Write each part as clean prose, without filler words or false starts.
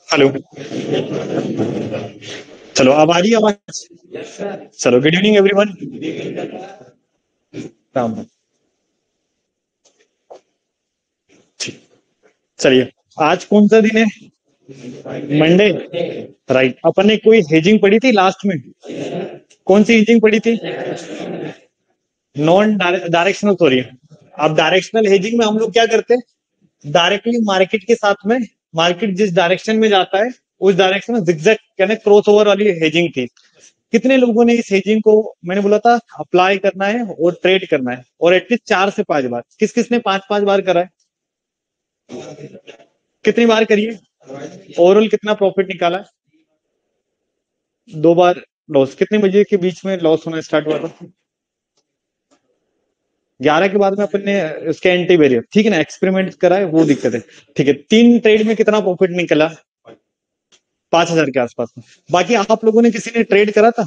Hello. चलो अब आ रही है आवाज। चलो गुड इवनिंग एवरीवन। राम। चलिए आज कौन सा दिन है? मंडे। राइट, अपन ने कोई हेजिंग पढ़ी थी लास्ट में? कौन सी हेजिंग पढ़ी थी? Non directional, sorry. अब डायरेक्शनल हेजिंग में हम लोग क्या करते हैं? डायरेक्टली मार्केट के साथ में, मार्केट जिस डायरेक्शन में जाता है उस डायरेक्शन में जिगजैग यानी क्रॉस ओवर वाली हेजिंग थी। कितने लोगों ने इस हेजिंग को, मैंने बोला था अप्लाई करना है और ट्रेड करना है, और एटलीस्ट 4 से 5 बार? किस किस ने 5 5 बार करा है? कितनी बार करिए? ओवरऑल कितना प्रॉफिट निकाला है? 2 बार लॉस। कितने बजे के बीच में लॉस होना स्टार्ट हुआ था? 11 के बाद में अपन ने उसके एंटी वेरियर, ठीक है ना, एक्सपेरिमेंट करा है, वो दिक्कत है। ठीक है, 3 ट्रेड में कितना प्रॉफिट निकला? 5,000 के आसपास में। बाकी आप लोगों ने किसी ने ट्रेड करा था?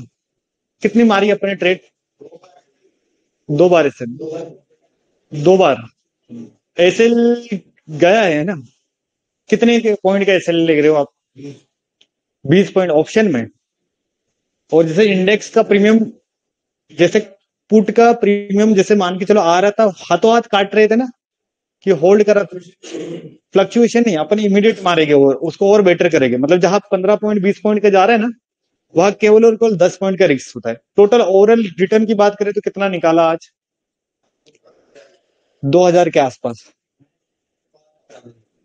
कितनी मारी अपने ट्रेड? 2 बार ऐसे? 2 बार एसएल गया है ना? कितने के पॉइंट का एसएल ले रहे हो आप? 20 पॉइंट ऑप्शन में। और जैसे इंडेक्स का प्रीमियम, जैसे पुट का प्रीमियम, जैसे मान के चलो आ रहा था, हाथों हाथ काट रहे थे ना कि होल्ड करा, फ्लक्चुएशन नहीं, अपन इमीडिएट मारेंगे और उसको और बेटर करेंगे। मतलब जहां 15 पॉइंट 20 पॉइंट का जा रहा है ना, वहां केवल और केवल 10 पॉइंट का रिस्क होता है। टोटल ओवरऑल रिटर्न की बात करें तो कितना निकाला आज? 2,000 के आसपास।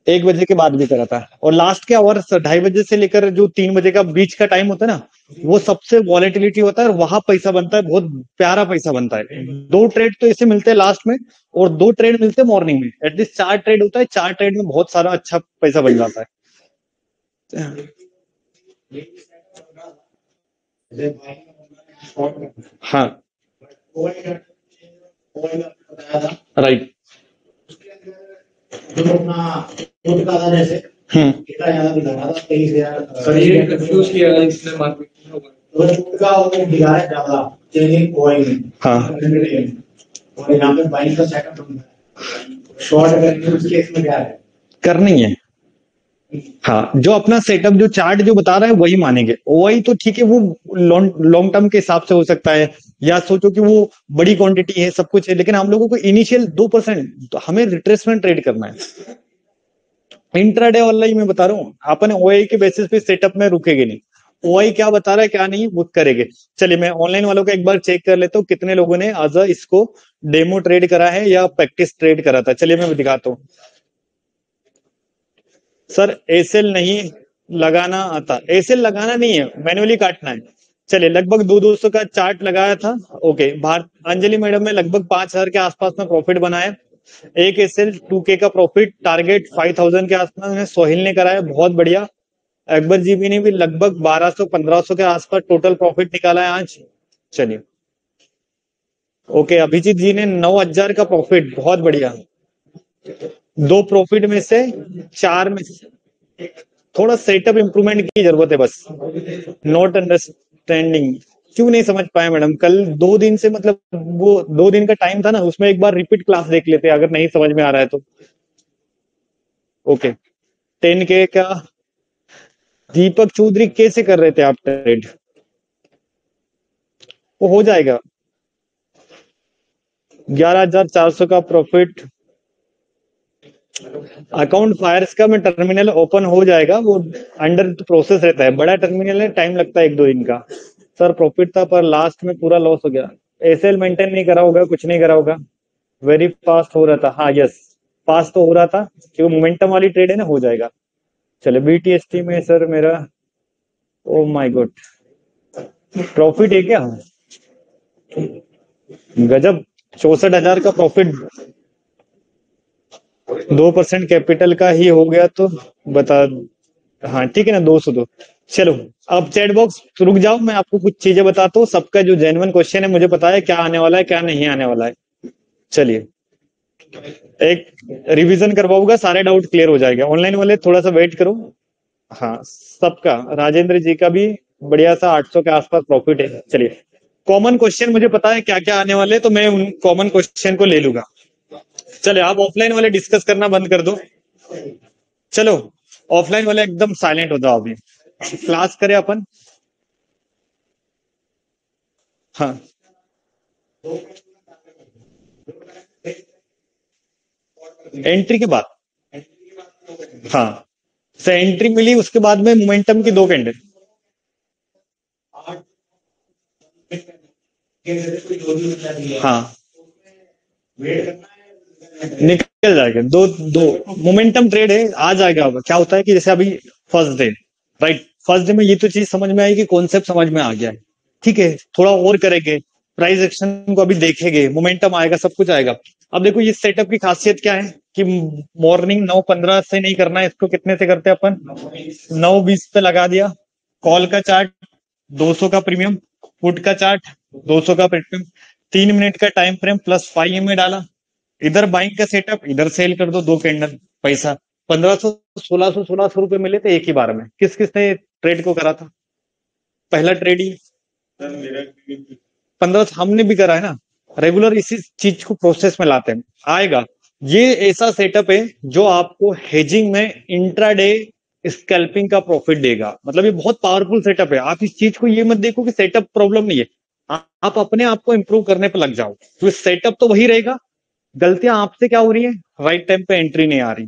1 बजे के बाद भी करा था। और लास्ट के आवर्स 2:30 बजे से लेकर जो 3 बजे का बीच का टाइम होता है ना, वो सबसे वॉलेटिलिटी होता है और वहां पैसा बनता है, बहुत प्यारा पैसा बनता है। 2 ट्रेड तो ऐसे मिलते हैं लास्ट में, और 2 ट्रेड मिलते हैं मॉर्निंग में। एटलीस्ट 4 ट्रेड होता है, 4 ट्रेड में बहुत सारा अच्छा पैसा बन जाता है। हाँ। राइट। जो अपना खुद का था जैसे कितना ज्यादा दिखा रहा था, 23,000। सर ये कंफ्यूज किया है इसने मार्केट में। तो खुद का वो दिखा रहा है ज्यादा चेंजिंग कोई नहीं। हाँ। और यहाँ पे बाइंग का सेटअप होता है, शॉर्ट करके उस केस में क्या है करनी है। हाँ, जो अपना सेटअप, जो चार्ट जो बता रहा है वही मानेंगे। वही तो ठीक है, वो लॉन्ग लॉन्ग टर्म के हिसाब से हो सकता है, या सोचो कि वो बड़ी क्वांटिटी है, सब कुछ है, लेकिन हम लोगों को इनिशियल 2%, तो हमें रिट्रेसमेंट ट्रेड करना है। इंट्राडे वाला ही मैं बता रहा हूँ, अपन ओआई के बेसिस पे सेटअप में रुकेंगे नहीं। ओआई क्या बता रहा है क्या नहीं वो करेंगे। चलिए मैं ऑनलाइन वालों का एक बार चेक कर लेता हूँ, कितने लोगों ने आज इसको डेमो ट्रेड करा है या प्रैक्टिस ट्रेड करा था। चलिए मैं दिखाता हूँ। सर एसएल नहीं लगाना आता, एसएल लगाना नहीं है, मैन्युअली काटना है। चलिए लगभग 200 का चार्ट लगाया था। ओके, भारत अंजलि मैडम ने लगभग 5,000 के आसपास में प्रॉफिट बनाया। एक एसएल 2K का प्रॉफिट टारगेट 5,000 के आसपास में सोहिल ने कराया, बहुत बढ़िया। अकबर जी भी ने भी लगभग 1200 1500 के आसपास टोटल प्रॉफिट निकाला है आज। चलिए ओके, अभिजीत जी ने 9,000 का प्रॉफिट, बहुत बढ़िया। 2 प्रॉफिट में से 4 में से थोड़ा सेटअप इंप्रूवमेंट की जरूरत है बस। नॉट अंडरस्टैंडिंग, क्यों नहीं समझ पाए मैडम? कल 2 दिन से, मतलब वो 2 दिन का टाइम था ना, उसमें एक बार रिपीट क्लास देख लेते अगर नहीं समझ में आ रहा है तो। ओके, 10K का दीपक चौधरी कैसे कर रहे थे आप ट्रेड? वो हो जाएगा। 11,400 का प्रॉफिट। अकाउंट फायर्स का में टर्मिनल ओपन हो जाएगा, वो अंडर प्रोसेस रहता है, बड़ा टर्मिनल है, टाइम लगता है 1 2 दिन का। सर प्रॉफिट था पर लास्ट में पूरा लॉस हो गया। एसएल मेंटेन नहीं करा होगा, कुछ नहीं करा होगा। वेरी फास्ट हो रहा था, हाँ यस, फास्ट तो हो रहा था क्योंकि मोमेंटम वाली ट्रेड है ना, हो जाएगा। चलो बीटीएसटी में सर मेरा, ओ माय गॉड, प्रॉफिट है क्या? गजब, 64,000 का प्रॉफिट। 2% कैपिटल का ही हो गया तो बता। हाँ ठीक है ना, 202। चलो अब चैट बॉक्स रुक जाओ, मैं आपको कुछ चीजें बताता हूँ। सबका जो जेन्युइन क्वेश्चन है मुझे पता है क्या आने वाला है क्या नहीं आने वाला है। चलिए एक रिवीजन करवाऊंगा, सारे डाउट क्लियर हो जाएगा। ऑनलाइन वाले थोड़ा सा वेट करो। हाँ सबका, राजेंद्र जी का भी बढ़िया सा 800 के आसपास प्रॉफिट है। चलिए कॉमन क्वेश्चन मुझे पता है क्या क्या आने वाले, तो मैं उन कॉमन क्वेश्चन को ले लूंगा। चले आप ऑफलाइन वाले डिस्कस करना बंद कर दो। चलो ऑफलाइन वाले एकदम साइलेंट हो जाओ अभी। क्लास करें अपन। हाँ एंट्री के बाद। हाँ से एंट्री मिली उसके बाद में मोमेंटम की 2 कैंडल। हाँ निकल जाएगा। दो दो मोमेंटम ट्रेड है, आ जाएगा। क्या होता है कि जैसे अभी first day, right, first day में ये तो चीज समझ में आएगी, कॉन्सेप्ट समझ में आ गया है, ठीक है, थोड़ा और करेंगे, प्राइस एक्शन को अभी देखेंगे, मोमेंटम आएगा, सब कुछ आएगा। अब देखो ये सेटअप की खासियत क्या है कि मॉर्निंग 9:15 से नहीं करना है इसको, कितने से करते हैं अपन, 9:20 पे लगा दिया। कॉल का चार्ट 200 का प्रीमियम, पुट का चार्ट 200 का प्रीमियम, 3 मिनट का टाइम फ्रेम प्लस 5 में डाला, इधर बाइंग का सेटअप, इधर सेल कर दो 2 कैंडल, पैसा 1500, 1600 रुपए मिले थे एक ही बार में। किस किसने ट्रेड को करा था पहला ट्रेड ही? 1500 हमने भी करा है ना, रेगुलर इसी चीज को प्रोसेस में लाते हैं, आएगा। ये ऐसा सेटअप है जो आपको हेजिंग में इंट्राडे स्कैल्पिंग का प्रॉफिट देगा। मतलब ये बहुत पावरफुल सेटअप है। आप इस चीज को ये मत देखो कि सेटअप प्रॉब्लम नहीं है, आप अपने आप को इंप्रूव करने पर लग जाओ, तो सेटअप तो वही रहेगा। गलतियां आपसे क्या हो रही है, राइट टाइम पे एंट्री नहीं आ रही,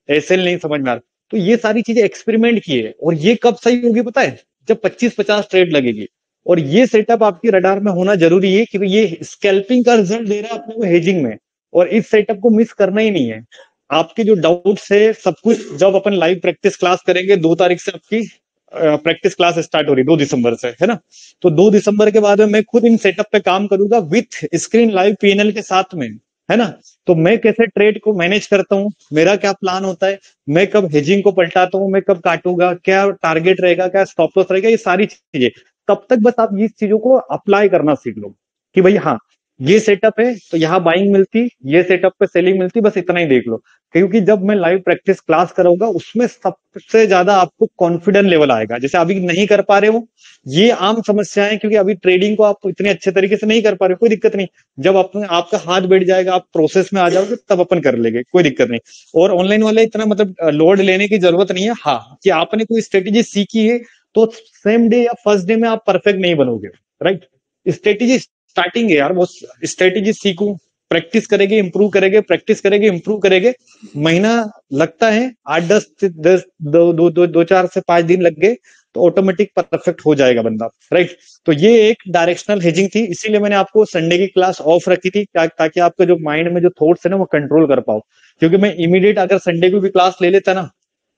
एसएल नहीं समझ में आ रहा, तो ये सारी चीजें एक्सपेरिमेंट की है। और ये कब सही होगी पता है, जब 25-50 ट्रेड लगेगी। और ये सेटअप आपकी रडार में होना जरूरी है क्योंकि ये स्कैल्पिंग का रिजल्ट दे रहा है अपने को हेजिंग में, और इस सेटअप को मिस करना ही नहीं है। आपके जो डाउट्स है सब कुछ जब अपन लाइव प्रैक्टिस क्लास करेंगे, 2 तारीख से आपकी प्रैक्टिस क्लास स्टार्ट हो रही है, 2 दिसंबर से, है ना। तो 2 दिसंबर के बाद में मैं खुद इन सेटअप पे काम करूंगा विथ स्क्रीन लाइव पीएनएल के साथ में, है ना। तो मैं कैसे ट्रेड को मैनेज करता हूँ, मेरा क्या प्लान होता है, मैं कब हेजिंग को पलटाता हूँ, मैं कब काटूंगा, क्या टारगेट रहेगा, क्या स्टॉप लॉस रहेगा, ये सारी चीजें। तब तक बस आप ये चीजों को अप्लाई करना सीख लो कि भाई हाँ ये सेटअप है तो यहाँ बाइंग मिलती, ये सेटअप पे सेलिंग मिलती, बस इतना ही देख लो। क्योंकि जब मैं लाइव प्रैक्टिस क्लास कराऊंगा उसमें सबसे ज्यादा आपको कॉन्फिडेंस लेवल आएगा। जैसे अभी नहीं कर पा रहे हो, ये आम समस्या है क्योंकि अभी ट्रेडिंग को आप इतने अच्छे तरीके से नहीं कर पा रहे हो, कोई दिक्कत नहीं। जब आपका हाथ बैठ जाएगा, आप प्रोसेस में आ जाओगे, तब अपन कर लेंगे, कोई दिक्कत नहीं। और ऑनलाइन वाले इतना मतलब लोड लेने की जरूरत नहीं है। हाँ कि आपने कोई स्ट्रेटेजी सीखी है तो सेम डे या फर्स्ट डे में आप परफेक्ट नहीं बनोगे, राइट। स्ट्रेटेजी स्टार्टिंग है यार, वो स्ट्रेटेजी सीखू, प्रैक्टिस करेंगे इंप्रूव करेंगे, प्रैक्टिस करेंगे इंप्रूव करेंगे, महीना लगता है, 8-10 2-4 से 5 दिन लग गए तो ऑटोमेटिक परफेक्ट हो जाएगा बंदा, राइट। तो ये एक डायरेक्शनल हेजिंग थी, इसीलिए मैंने आपको संडे की क्लास ऑफ रखी थी ताकि आपका जो माइंड में जो थॉट्स है ना वो कंट्रोल कर पाओ। क्योंकि मैं इमीडिएट अगर संडे को भी क्लास ले लेता ना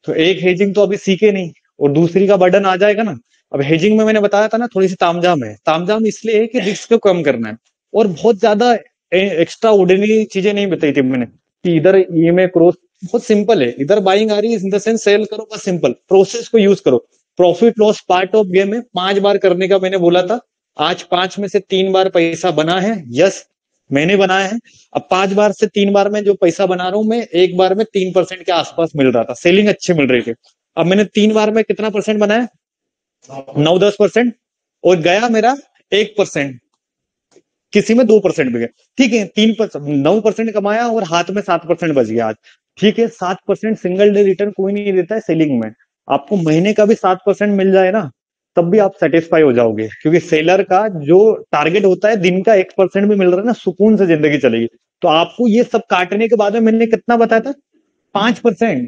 तो एक हेजिंग तो अभी सीखे नहीं और दूसरी का बर्डन आ जाएगा ना। अब हेजिंग में मैंने बताया था ना थोड़ी सी तामझाम है, तामझाम इसलिए है कि रिस्क को कम करना है, और बहुत ज्यादा एक्स्ट्रा ऑर्डिनरी चीजें नहीं बताई थी मैंने कि इधर ईएमए क्रॉस, बहुत सिंपल है, इधर बाइंग आ रही है इन द सेंस सेल करो, बस सिंपल प्रोसेस को यूज करो। Profit loss part of game है, 5 बार करने का मैंने बोला था, आज 5 में से 3 बार पैसा बना है, यस मैंने बनाया है। अब 5 बार से 3 बार में जो पैसा बना रहा हूं मैं, एक बार में 3% के आसपास मिल रहा था, सेलिंग अच्छी मिल रही थी। अब मैंने 3 बार में कितना परसेंट बनाया, 9-10%, और गया मेरा 1%, किसी में 2% भी गया, ठीक है, 3%, 9% कमाया और हाथ में 7% बच गया आज, ठीक है। 7% सिंगल डे रिटर्न कोई नहीं देता है सेलिंग में, आपको महीने का भी 7% मिल जाए ना तब भी आप सेटिस्फाई हो जाओगे, क्योंकि सेलर का जो टारगेट होता है दिन का 1% भी मिल रहा है ना, सुकून से जिंदगी चलेगी। तो आपको ये सब काटने के बाद में मैंने कितना बताया था, 5%,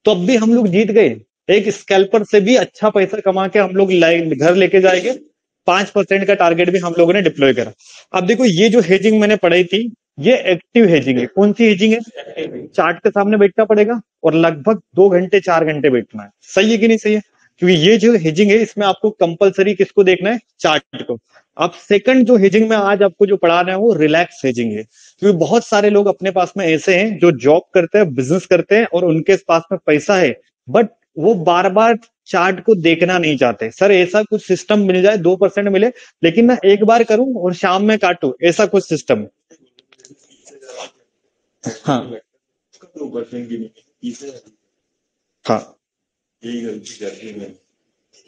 तो अब भी हम लोग जीत गए। एक स्कैल्पर से भी अच्छा पैसा कमा के हम लोग घर लेके जाएंगे। 5% का टारगेट भी हम लोगों ने डिप्लॉय करा। अब देखो ये जो हेजिंग मैंने पढ़ाई थी ये एक्टिव हेजिंग है। कौन सी हेजिंग है, चार्ट के सामने बैठना पड़ेगा और लगभग 2 घंटे 4 घंटे बैठना है, सही है कि नहीं सही है। क्योंकि ये जो हेजिंग है इसमें आपको कंपलसरी किसको देखना है, चार्ट को। अब सेकंड जो हेजिंग में आज आपको जो पढ़ा रहे हैं वो रिलैक्स हेजिंग है। क्योंकि बहुत सारे लोग अपने पास में ऐसे हैं जो जॉब करते हैं, बिजनेस करते हैं और उनके पास में पैसा है, बट वो बार बार चार्ट को देखना नहीं चाहते। सर ऐसा कुछ सिस्टम मिल जाए, 2% मिले लेकिन मैं एक बार करूं और शाम में काटूं, ऐसा कुछ सिस्टम। हाँ हाँ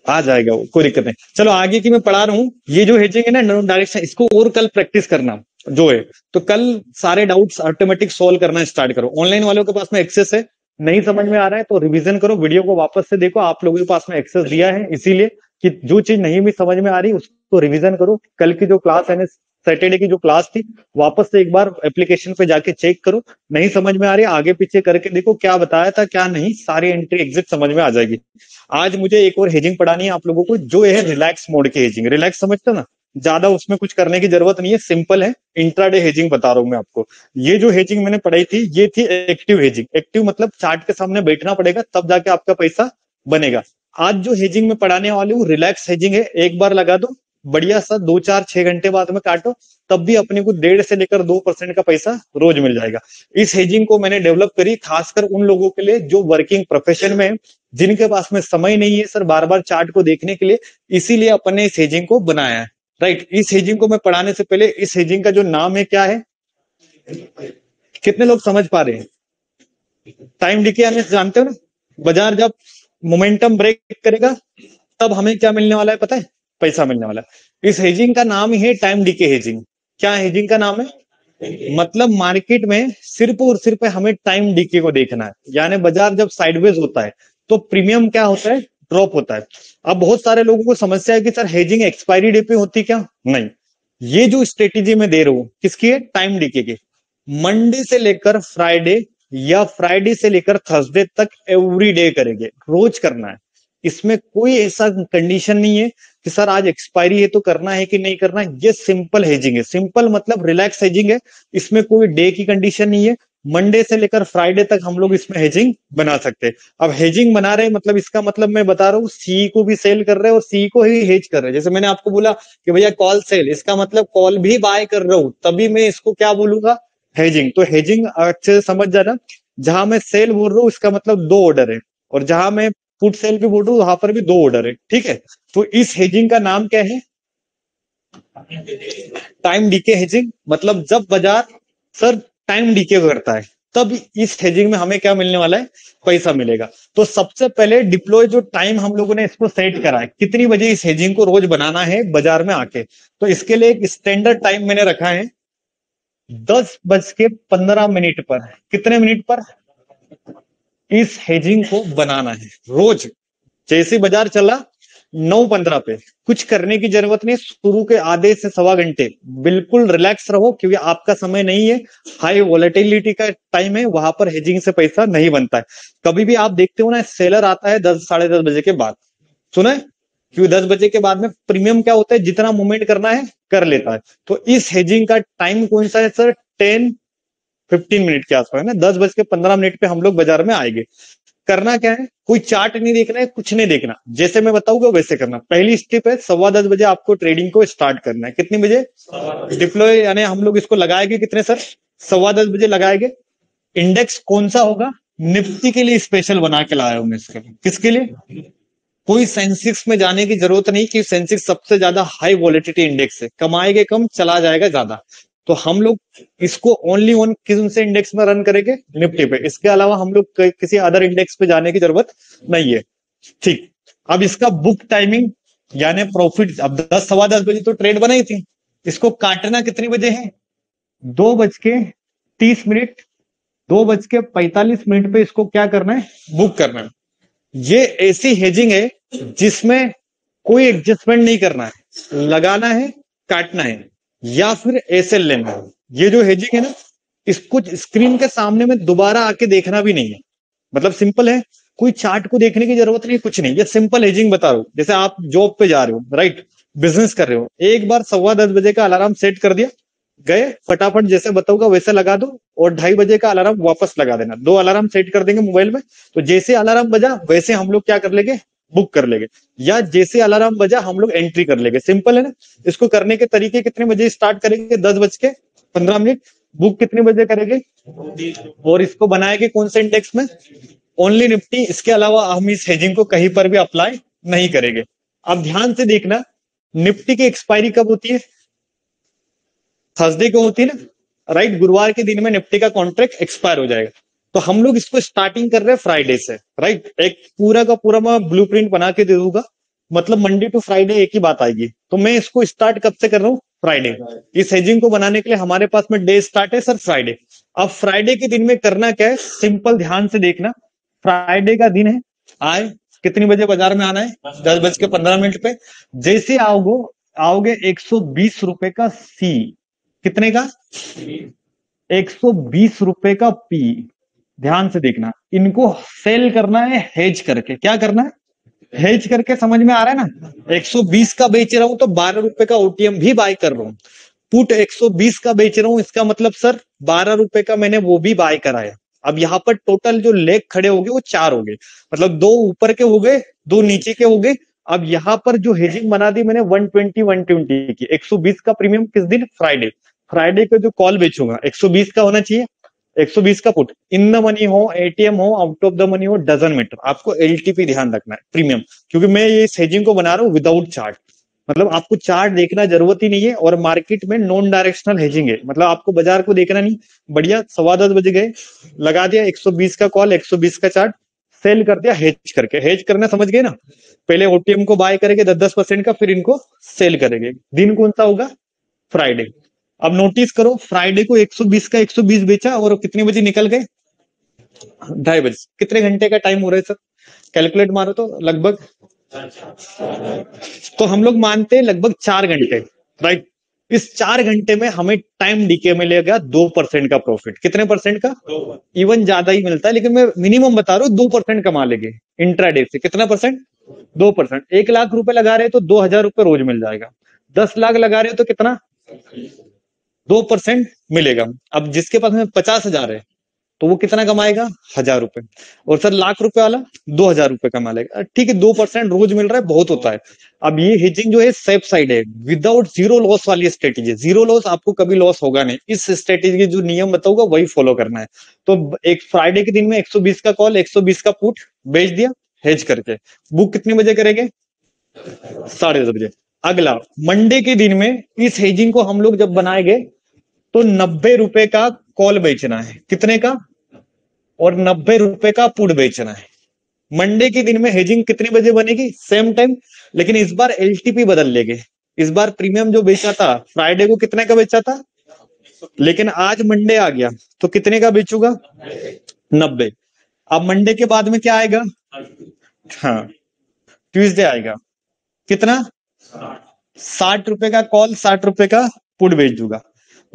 आ जाएगा वो, कोई दिक्कत नहीं। चलो आगे की मैं पढ़ा रहा हूँ। ये जो हेजिंग है ना डायरेक्शन, इसको और कल प्रैक्टिस करना जो है, तो कल सारे डाउट्स ऑटोमेटिक सोल्व करना स्टार्ट करो। ऑनलाइन वालों के पास में एक्सेस है, नहीं समझ में आ रहा है तो रिवीजन करो, वीडियो को वापस से देखो, आप लोगों के पास में एक्सेस दिया है इसीलिए कि जो चीज नहीं भी समझ में आ रही उसको रिवीजन करो। कल की जो क्लास है, सैटरडे की जो क्लास थी, वापस से एक बार एप्लीकेशन पे जाके चेक करो, नहीं समझ में आ रही आगे पीछे करके देखो क्या बताया था क्या नहीं, सारी एंट्री एग्जिट समझ में आ जाएगी। आज मुझे एक और हेजिंग पढ़ानी है आप लोगों को, जो है रिलैक्स मोड की हेजिंग। रिलैक्स समझते हो ना, ज्यादा उसमें कुछ करने की जरूरत नहीं है, सिंपल है, इंट्राडे हेजिंग बता रहा हूं मैं आपको। ये जो हेजिंग मैंने पढ़ाई थी ये थी एक्टिव हेजिंग। एक्टिव मतलब चार्ट के सामने बैठना पड़ेगा तब जाके आपका पैसा बनेगा। आज जो हेजिंग में पढ़ाने वाली हूँ रिलैक्स हेजिंग है, एक बार लगा दो, बढ़िया सा 2 4 6 घंटे बाद में काटो, तब भी अपने को 1.5 से लेकर 2% का पैसा रोज मिल जाएगा। इस हेजिंग को मैंने डेवलप करी खासकर उन लोगों के लिए जो वर्किंग प्रोफेशन में है, जिनके पास में समय नहीं है सर बार बार चार्ट को देखने के लिए, इसीलिए अपन ने इस हेजिंग को बनाया है। राइट, इस हेजिंग को मैं पढ़ाने से पहले इस हेजिंग का जो नाम है क्या है, कितने लोग समझ पा रहे हैं? टाइम डीके यानी जानते हो ना, बाजार जब मोमेंटम ब्रेक करेगा तब हमें क्या मिलने वाला है पता है? पैसा मिलने वाला है। इस हेजिंग का नाम ही है टाइम डीके हेजिंग। क्या हेजिंग का नाम है? मतलब मार्केट में सिर्फ और सिर्फ हमें टाइम डीके को देखना है, यानी बाजार जब साइडवेज होता है तो प्रीमियम क्या होता है? ड्रॉप होता है। अब बहुत सारे लोगों को समस्या है कि सर हेजिंग एक्सपायरी डे पे होती क्या? नहीं, ये जो स्ट्रेटेजी मैं दे रहा हूं किसकी है? टाइम डीके की। मंडे से लेकर फ्राइडे या फ्राइडे से लेकर थर्सडे तक एवरी डे करेंगे, रोज करना है। इसमें कोई ऐसा कंडीशन नहीं है कि सर आज एक्सपायरी है तो करना है कि नहीं करना है। ये सिंपल हेजिंग है, सिंपल मतलब रिलैक्स हेजिंग है, इसमें कोई डे की कंडीशन नहीं है। मंडे से लेकर फ्राइडे तक हम लोग इसमें हेजिंग बना सकते हैं। अब हेजिंग बना रहे हैं मतलब इसका मतलब मैं बता रहा हूँ सी को भी सेल कर रहे हैं और सी को ही हेज कर रहे हैं। जैसे मैंने आपको बोला कि भैया कॉल सेल, इसका मतलब कॉल भी बाय कर रहा हूं, तभी मैं इसको क्या बोलूंगा? हेजिंग। तो हेजिंग अच्छे से समझ जाना, जहां मैं सेल बोल रहा हूँ इसका मतलब 2 ऑर्डर है, और जहां मैं पुट सेल भी बोल रहा हूँ वहां पर भी 2 ऑर्डर है, ठीक है। तो इस हेजिंग का नाम क्या है? Time DK hedging. मतलब जब बाजार सर टाइम डीके करता है तब इस हेजिंग में हमें क्या मिलने वाला है? पैसा मिलेगा। तो सबसे पहले डिप्लॉय जो टाइम हम लोगों ने इसको सेट करा है, कितनी बजे इस हेजिंग को रोज बनाना है बाजार में आके, तो इसके लिए एक स्टैंडर्ड टाइम मैंने रखा है 10:15 पर। कितने मिनट पर इस हेजिंग को बनाना है? रोज जैसे बाजार चला 9:15 पे, कुछ करने की जरूरत नहीं, शुरू के आधे से सवा घंटे बिल्कुल रिलैक्स रहो, क्योंकि आपका समय नहीं है, हाई वॉलेटिलिटी का टाइम है, वहां पर हेजिंग से पैसा नहीं बनता है। कभी भी आप देखते हो ना सेलर आता है 10 साढ़े 10 बजे के बाद, सुना है? क्योंकि 10 बजे के बाद में प्रीमियम क्या होता है, जितना मूवमेंट करना है कर लेता है। तो इस हेजिंग का टाइम कौन सा है सर? 10-15 मिनट के आसपास ना, 10:15 पे हम लोग बाजार में आएंगे। करना क्या है? कोई चार्ट नहीं देखना है, कुछ नहीं देखना, जैसे मैं बताऊंगा वैसे करना। पहली स्टेप है 10:15 बजे आपको ट्रेडिंग को स्टार्ट करना है। कितनी बजे? डिप्लॉय यानी हम लोग इसको लगाएंगे कितने सर? 10:15 बजे लगाएंगे। इंडेक्स कौन सा होगा? निफ्टी के लिए स्पेशल बना के लाया हूं मैं इसके लिए। किसके लिए? कोई सेंसेक्स में जाने की जरूरत नहीं कि सेंसेक्स सबसे ज्यादा हाई वॉलेटिलिटी इंडेक्स है, कमाएंगे कम चला जाएगा ज्यादा। तो हम लोग इसको ओनली ऑन किस से इंडेक्स में रन करेंगे? निफ्टी पे। इसके अलावा हम लोग किसी अदर इंडेक्स पे जाने की जरूरत नहीं है, ठीक। अब इसका बुक टाइमिंग यानी प्रॉफिट, अब 10 सवा 10 बजे तो ट्रेड बनाई थी, इसको काटना कितनी बजे है? 2:30, 2:45 पे इसको क्या करना है? बुक करना है। ये ऐसी हेजिंग है जिसमें कोई एडजस्टमेंट नहीं करना है, लगाना है, काटना है, या फिर ऐसे लेना है। ये जो हेजिंग है ना, इसको स्क्रीन के सामने में दोबारा आके देखना भी नहीं है, मतलब सिंपल है, कोई चार्ट को देखने की जरूरत नहीं, कुछ नहीं। ये सिंपल हेजिंग बता रहा हूं। जैसे आप जॉब पे जा रहे हो, राइट, बिजनेस कर रहे हो, एक बार 10:15 बजे का अलार्म सेट कर दिया, गए फटाफट जैसे बताऊंगा वैसे लगा दो, और 2:30 का अलार्म वापस लगा देना। 2 अलार्म सेट कर देंगे मोबाइल में, तो जैसे अलार्म बजा वैसे हम लोग क्या कर लेंगे? बुक कर लेंगे, या जैसे अलार्म बजा हम लोग एंट्री कर लेंगे। सिंपल है ना। इसको करने के तरीके कितने बजे स्टार्ट करेंगे? 10:15। बुक कितने बजे करेंगे? और इसको बनाएंगे कौन से इंडेक्स में? Only Nifty. इसके अलावा हम इस हेजिंग को कहीं पर भी अप्लाई नहीं करेंगे। अब ध्यान से देखना, निफ्टी की एक्सपायरी कब होती है? थर्सडे को होती है ना, राइट। गुरुवार के दिन में निफ्टी का कॉन्ट्रैक्ट एक्सपायर हो जाएगा। तो हम लोग इसको स्टार्टिंग कर रहे हैं फ्राइडे से, राइट। एक पूरा का पूरा मैं ब्लूप्रिंट बना के दे दूंगा, मतलब मंडे टू फ्राइडे एक ही बात आएगी। तो मैं इसको स्टार्ट कब से कर रहा हूँ? फ्राइडे। इस हेजिंग को बनाने के लिए हमारे पास में डे स्टार्ट है सर फ्राइडे। अब फ्राइडे के दिन में करना क्या है? सिंपल, ध्यान से देखना, फ्राइडे का दिन है, आए कितनी बजे बाजार में आना है, 10:15 पे। जैसे आओगे 120 रुपए का सी, कितने का, 120 रुपए का पी। ध्यान से देखना, इनको सेल करना है हेज करके। क्या करना है, हेज करके। समझ में आ रहा है ना, 120 का बेच रहा हूं तो 12 रुपए का ओटीएम भी बाय कर रहा हूं। पुट 120 का बेच रहा हूं, इसका मतलब सर 12 रुपए का मैंने वो भी बाय कराया। अब यहाँ पर टोटल जो लेग खड़े हो गए वो 4 हो गए, मतलब 2 ऊपर के हो गए, 2 नीचे के हो गए। अब यहाँ पर जो हेजिंग बना दी मैंने 120 की, 120 का प्रीमियम किस दिन, फ्राइडे। फ्राइडे को जो कॉल बेचूंगा 120 का होना चाहिए, 120 का पुट। इन द मनी हो, एटीएम हो, आउट ऑफ द मनी हो, डजंट मैटर, आपको एलटीपी ध्यान रखना है, प्रीमियम। क्योंकि मैं ये हेजिंग को बना रहा हूँ विदाउट चार्ट, मतलब आपको चार्ट देखना जरूरत ही नहीं है। और मार्केट में नॉन डायरेक्शनल हेजिंग है, मतलब आपको बाजार को देखना नहीं। बढ़िया 10:15 बजे गए, लगा दिया 120 का कॉल, 120 का चार्ट, सेल कर दिया हेज करके। हेज करना समझ गए ना, पहले ओटीएम को बाय करेंगे 10% का, फिर इनको सेल करेंगे। दिन कौन सा होगा, फ्राइडे। अब नोटिस करो, फ्राइडे को 120 का 120 बेचा और कितने बजे निकल गए, 2:30 बजे। कितने घंटे का टाइम हो रहा है सर, कैलकुलेट मारो तो लगभग, तो हम लोग मानते हैं लगभग 4 घंटे, राइट। इस 4 घंटे में हमें टाइम डीके मिलेगा 2% का प्रॉफिट। कितने परसेंट का, इवन ज्यादा ही मिलता है, लेकिन मैं मिनिमम बता रहा हूँ 2% कमा लेंगे इंट्राडे से। कितना परसेंट, 2%। 1 लाख रुपए लगा रहे हो तो 2,000 रुपए रोज मिल जाएगा। 10 लाख लगा रहे हो तो कितना, 2% मिलेगा। अब जिसके पास में 50,000 है तो वो कितना कमाएगा, 1,000 रुपए। और सर लाख रुपए वाला 2,000 रुपए कमा लेगा। ठीक है, 2% रोज मिल रहा है, बहुत होता है। अब ये हेजिंग जो है सेफ साइड है, विदाउट जीरो लॉस वाली स्ट्रेटेजी। जीरो लॉस आपको कभी लॉस होगा नहीं। इस स्ट्रेटेजी के जो नियम बताऊंगा वही फॉलो करना है। तो एक फ्राइडे के दिन में 120 का कॉल, 120 का पुट बेच दिया हेज करके। बुक कितने बजे करेंगे, 10:30 बजे। अगला मंडे के दिन में इस हेजिंग को हम लोग जब बनाएंगे तो 90 रुपए का कॉल बेचना है। कितने का, और 90 रुपए का पुट बेचना है। मंडे के दिन में हेजिंग कितने बजे बनेगी, सेम टाइम, लेकिन इस बार एलटीपी बदल लेंगे। इस बार प्रीमियम जो बेचा था फ्राइडे को कितने का बेचा था, लेकिन आज मंडे आ गया तो कितने का बेचूंगा, 90। अब मंडे के बाद में क्या आएगा, हाँ ट्यूसडे आएगा, कितना, 60 रुपए का कॉल, 60 रुपए का पुट बेच दूंगा।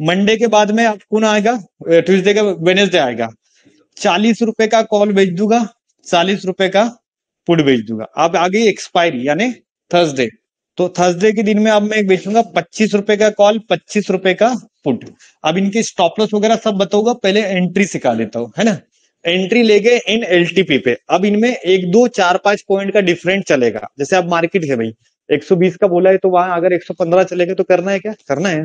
मंडे के बाद में अब कौन आएगा, ट्यूसडे का, वेनेसडे आएगा, 40 रुपए का कॉल बेच दूंगा, 40 रुपए का पुट बेच दूंगा। अब आ गई एक्सपायरी यानी थर्सडे, तो थर्सडे के दिन में अब मैं बेचूंगा 25 रुपए का कॉल, 25 रुपए का पुट। अब इनके स्टॉप लॉस वगैरह सब बताऊंगा, पहले एंट्री सिखा देता हूं, है ना। एंट्री ले गए इन एलटीपी पे। अब इनमें 1 2 4 5 पॉइंट का डिफरेंट चलेगा। जैसे अब मार्केट है भाई 120 का बोला है, तो वहां अगर 115 चलेगा तो करना है, क्या करना है,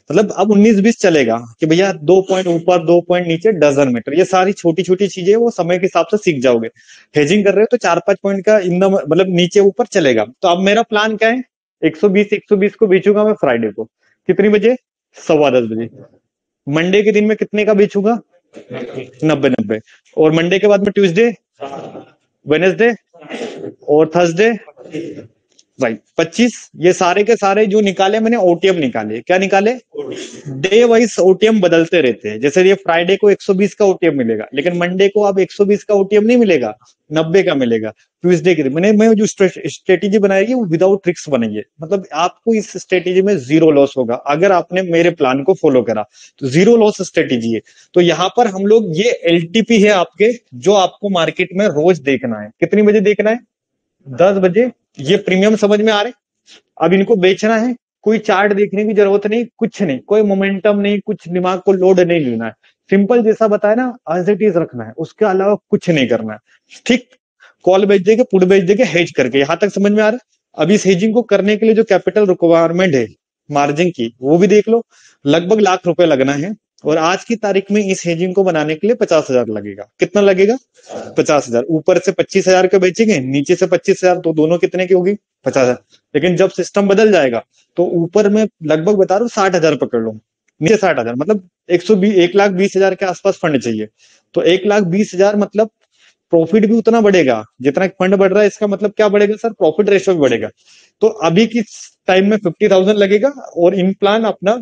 मतलब अब 19-20 चलेगा कि भैया 2 पॉइंट ऊपर 2 पॉइंट नीचे, डजन मीटर। ये सारी छोटी छोटी चीजें वो समय के हिसाब से सीख जाओगे। हेजिंग कर रहे हो तो 4-5 पॉइंट का इन मतलब नीचे ऊपर चलेगा। तो अब मेरा प्लान क्या है, 120 को बेचूंगा मैं फ्राइडे को, कितनी बजे, 10:15 बजे। मंडे के दिन में कितने का बेचूंगा, 90। और मंडे के बाद में ट्यूसडे, वेनेसडे और थर्सडे, राइट 25। ये सारे के सारे जो निकाले मैंने ओटीएम निकाले। क्या निकाले, डे वाइज ओटीएम बदलते रहते हैं। जैसे ये फ्राइडे को 120 का ओटीएम मिलेगा, लेकिन मंडे को अब 120 का ओटीएम नहीं मिलेगा, 90 का मिलेगा। ट्यूसडे के दिन मैं जो स्ट्रेटेजी बनाएगी वो विदाउट ट्रिक्स बनाइए, मतलब आपको इस स्ट्रेटेजी में जीरो लॉस होगा अगर आपने मेरे प्लान को फॉलो करा, तो जीरो लॉस स्ट्रेटेजी है। तो यहाँ पर हम लोग, ये एलटीपी है आपके, जो आपको मार्केट में रोज देखना है। कितनी बजे देखना है, 10 बजे। ये प्रीमियम समझ में आ रहे, अब इनको बेचना है, कोई चार्ट देखने की जरूरत नहीं, कुछ नहीं, कोई मोमेंटम नहीं, कुछ दिमाग को लोड नहीं लेना है। सिंपल जैसा बताया ना एज इट इज रखना है, उसके अलावा कुछ नहीं करना है। ठीक, कॉल बेच देंगे, पुट बेच देंगे, हेज करके। यहां तक समझ में आ रहा है। अब इस हेजिंग को करने के लिए जो कैपिटल रिक्वायरमेंट है मार्जिन की, वो भी देख लो, लगभग लाख रुपए लगना है। और आज की तारीख में इस हेजिंग को बनाने के लिए 50,000 लगेगा। कितना लगेगा, 50,000। ऊपर से 25,000 के बेचेंगे, नीचे से 25,000, तो दोनों कितने की होगी, 50,000। लेकिन जब सिस्टम बदल जाएगा तो ऊपर में लगभग बता रहा हूँ 60,000 पकड़ लो, नीचे 60,000, मतलब 1,20,000 के आसपास फंड चाहिए। तो 1,20,000 मतलब प्रॉफिट भी उतना बढ़ेगा जितना फंड बढ़ रहा है। इसका मतलब क्या बढ़ेगा सर, प्रॉफिट रेशियो भी बढ़ेगा। तो अभी की टाइम में 50,000 लगेगा, और इन प्लान अपना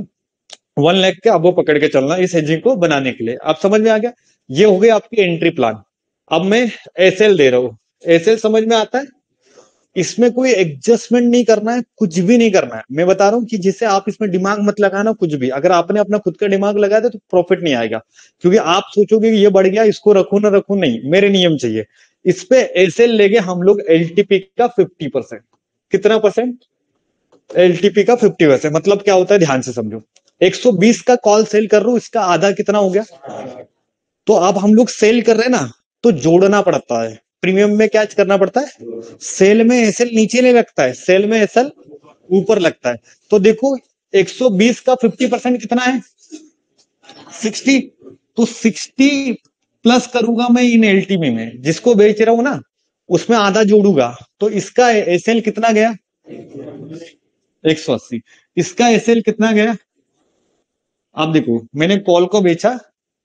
1 लाख के अब पकड़ के चलना इस हेजिंग को बनाने के लिए। आप समझ में आ गया, ये हो गई आपकी एंट्री प्लान। अब मैं एसएल दे रहा हूं, एसएल समझ में आता है? इसमें कोई एडजस्टमेंट नहीं करना है, कुछ भी नहीं करना है। मैं बता रहा हूं कि जिससे आप इसमें दिमाग मत लगाना कुछ भी। अगर आपने अपना खुद का दिमाग लगाया तो प्रॉफिट नहीं आएगा, क्योंकि आप सोचोगे कि ये बढ़ गया, इसको रखूं ना रखूं, नहीं, मेरे नियम चाहिए। इस पे एसएल लेंगे हम लोग एलटीपी का 50%। कितना परसेंट? एलटीपी का 50%। मतलब क्या होता है, ध्यान से समझो। 120 का कॉल सेल कर रहा हूं, इसका आधा कितना हो गया? तो अब हम लोग सेल कर रहे हैं ना, तो जोड़ना पड़ता है। प्रीमियम में क्या करना पड़ता है? सेल में एसएल नीचे नहीं लगता है, सेल में एसएल ऊपर लगता है। तो देखो 120 का 50% कितना है? 60। तो 60 प्लस करूंगा मैं इन एलटीवी में, जिसको बेच रहा हूं ना उसमें आधा जोड़ूंगा, तो इसका एसएल कितना गया? 180। इसका एसएल कितना गया? आप देखो, मैंने कॉल को बेचा,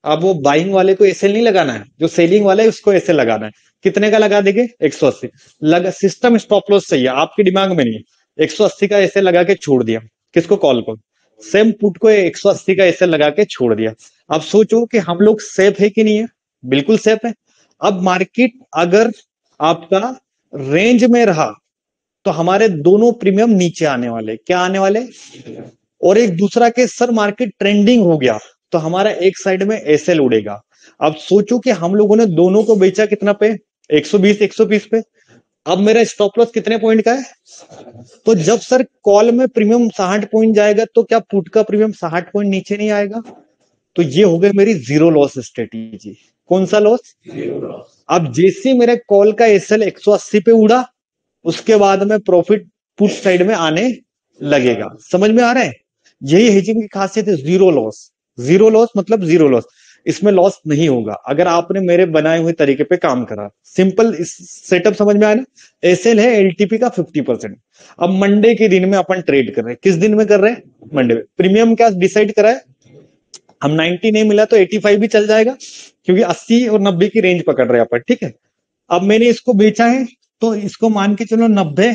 अब वो बाइंग वाले को एसएल नहीं लगाना है, जो सेलिंग वाला है उसको एसएल लगाना है। कितने का लगा देंगे? 180 लगा। सिस्टम स्टॉप लॉस चाहिए, आपके दिमाग में नहीं। 180 का एसएल लगा के छोड़ दिया, किसको? कॉल को। सेम पुट को 180 का एसएल लगा के छोड़ दिया। अब सोचो कि हम लोग सेफ है कि नहीं है? बिल्कुल सेफ है। अब मार्केट अगर आपका रेंज में रहा तो हमारे दोनों प्रीमियम नीचे आने वाले। क्या आने वाले? और एक दूसरा के सर मार्केट ट्रेंडिंग हो गया तो हमारा एक साइड में एसएल उड़ेगा। अब सोचो कि हम लोगों ने दोनों को बेचा कितना पे? 120 120 पे। अब मेरा स्टॉप लॉस कितने पॉइंट का है? तो जब सर कॉल में प्रीमियम 60 पॉइंट जाएगा तो क्या पुट का प्रीमियम 60 पॉइंट नीचे नहीं आएगा? तो ये हो गई मेरी जीरो लॉस स्ट्रेटेजी। कौन सा लॉस? अब जैसे मेरे कॉल का एसएल 180 पे उड़ा, उसके बाद में प्रॉफिट पुट साइड में आने लगेगा। समझ में आ रहा है? यही हेजिंग की खासियत है, जीरो लॉस। जीरो लॉस मतलब जीरो लॉस, इसमें लॉस नहीं होगा अगर आपने मेरे बनाए हुए तरीके पे काम करा। सिंपल सेटअप समझ में आया ना? एसएल है एलटीपी का 50%। अब मंडे के दिन में अपन ट्रेड कर रहे हैं। किस दिन में कर रहे हैं? मंडे में। प्रीमियम क्या डिसाइड करा है हम? 90 नहीं मिला तो 85 भी चल जाएगा, क्योंकि 80 और 90 की रेंज पकड़ रहे हैं अपन, ठीक है। अब मैंने इसको बेचा है तो इसको मान के चलो 90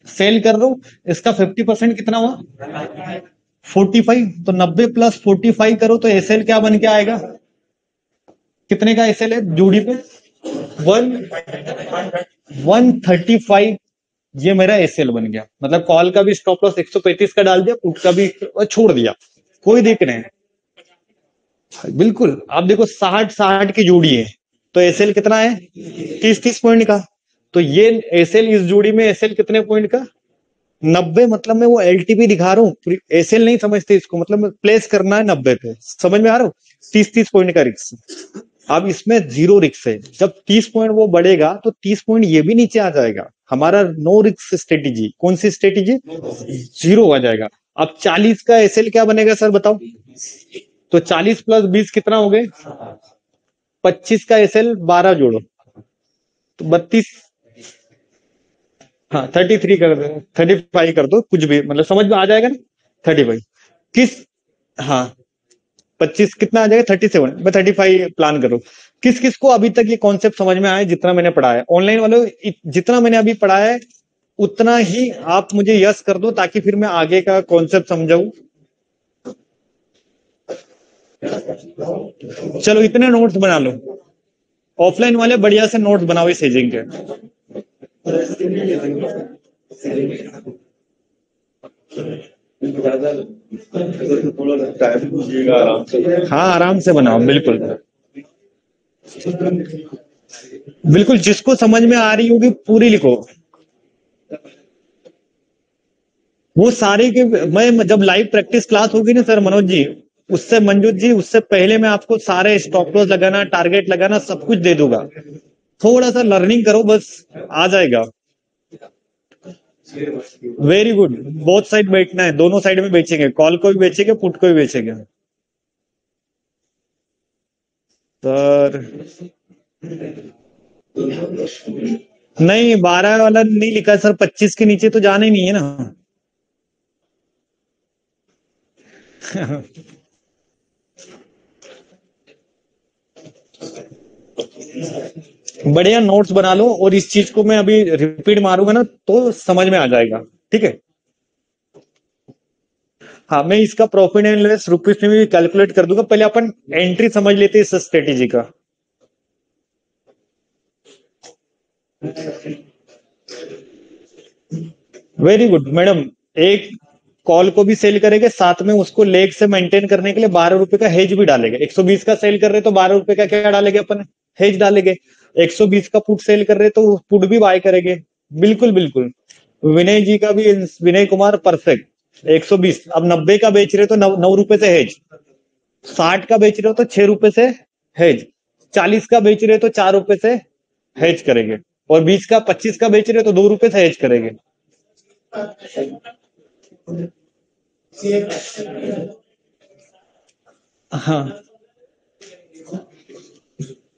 सेल कर रहा हूं। इसका 50% कितना हुआ? 45। तो 90 प्लस 45 करो तो एसएल क्या बन के आएगा? कितने का एसएल है जोड़ी पे? 135। ये मेरा एसएल बन गया। मतलब कॉल का भी स्टॉप लॉस 135 का डाल दिया, पुट का भी छोड़ दिया, कोई दिक्कत नहीं। बिल्कुल। आप देखो 60-60 की जोड़ी है तो एसएल कितना है? 30-30 पॉइंट का। तो ये एसएल इस जोड़ी में एसएल कितने पॉइंट का? 90। मतलब मैं वो एलटीपी दिखा रहा हूँ, एसएल नहीं समझते इसको। मतलब प्लेस करना है 90 पे। समझ में आ रहा हूँ? 30-30 पॉइंट का रिस्क। अब इसमें जीरो रिस्क है। जब 30 पॉइंट वो बढ़ेगा तो 30 पॉइंट ये भी नीचे आ जाएगा। हमारा नो रिस्क स्ट्रेटेजी। कौन सी स्ट्रेटेजी? जीरो आ जाएगा। अब 40 का एसएल क्या बनेगा सर बताओ? तो 40 प्लस 20 कितना हो गए? 25 का एसएल 12 जोड़ो तो 32। हाँ 33 कर दो, 35 कर दो, कुछ भी, मतलब समझ में आ जाएगा ना? 35 किस? हाँ 25 कितना आ जाएगा? 37। मैं 35 प्लान करूँ। किस किस को अभी तक ये कॉन्सेप्ट समझ में आया? जितना मैंने पढ़ा है ऑनलाइन वालों, जितना मैंने अभी पढ़ा है उतना ही आप मुझे यस कर दो, ताकि फिर मैं आगे का कॉन्सेप्ट समझाऊं। चलो इतने नोट्स बना लो। ऑफलाइन वाले बढ़िया से नोट्स बनाओ इस हेजिंग के। हाँ आराम से बनाओ, बिल्कुल बिल्कुल। जिसको समझ में आ रही होगी पूरी लिखो। वो सारे के मैं जब लाइव प्रैक्टिस क्लास होगी ना सर मनोज जी, उससे मंजूर जी, उससे पहले मैं आपको सारे स्टॉप लॉस लगाना, टारगेट लगाना, सब कुछ दे दूंगा। थोड़ा सा लर्निंग करो बस, आ जाएगा। Very good. बोथ साइड बैठना है, दोनों साइड में बेचेंगे, कॉल को भी बेचेंगे, पुट को भी बेचेंगे सर। नहीं 12 वाला नहीं लिखा सर, 25 के नीचे तो जाना ही नहीं है ना। बढ़िया नोट्स बना लो, और इस चीज को मैं अभी रिपीट मारूंगा ना तो समझ में आ जाएगा, ठीक है। हाँ मैं इसका प्रॉफिट एंड लॉस रुपीज में भी कैलकुलेट कर दूंगा। पहले अपन एंट्री समझ लेते हैं इस स्ट्रेटेजी का। Very good madam. एक कॉल को भी सेल करेंगे, साथ में उसको लेग से मेंटेन करने के लिए 12 रुपए का हेज भी डालेंगे। 120 का सेल कर रहे तो 12 रुपए का क्या डालेंगे अपन, हेज डालेंगे। 120 का पुट सेल कर रहे तो पुट भी बाय करेंगे। बिल्कुल बिल्कुल। विनय जी का भी, विनय कुमार परफेक्ट। 120, अब 90 का बेच रहे तो 9 रुपए से हेज, 60 का बेच रहे हो तो 6 रुपए से हेज, 40 का बेच रहे हो तो 4 रुपए से हेज करेंगे, और 20 का 25 का बेच रहे हो तो 2 रुपए से हेज करेंगे। हाँ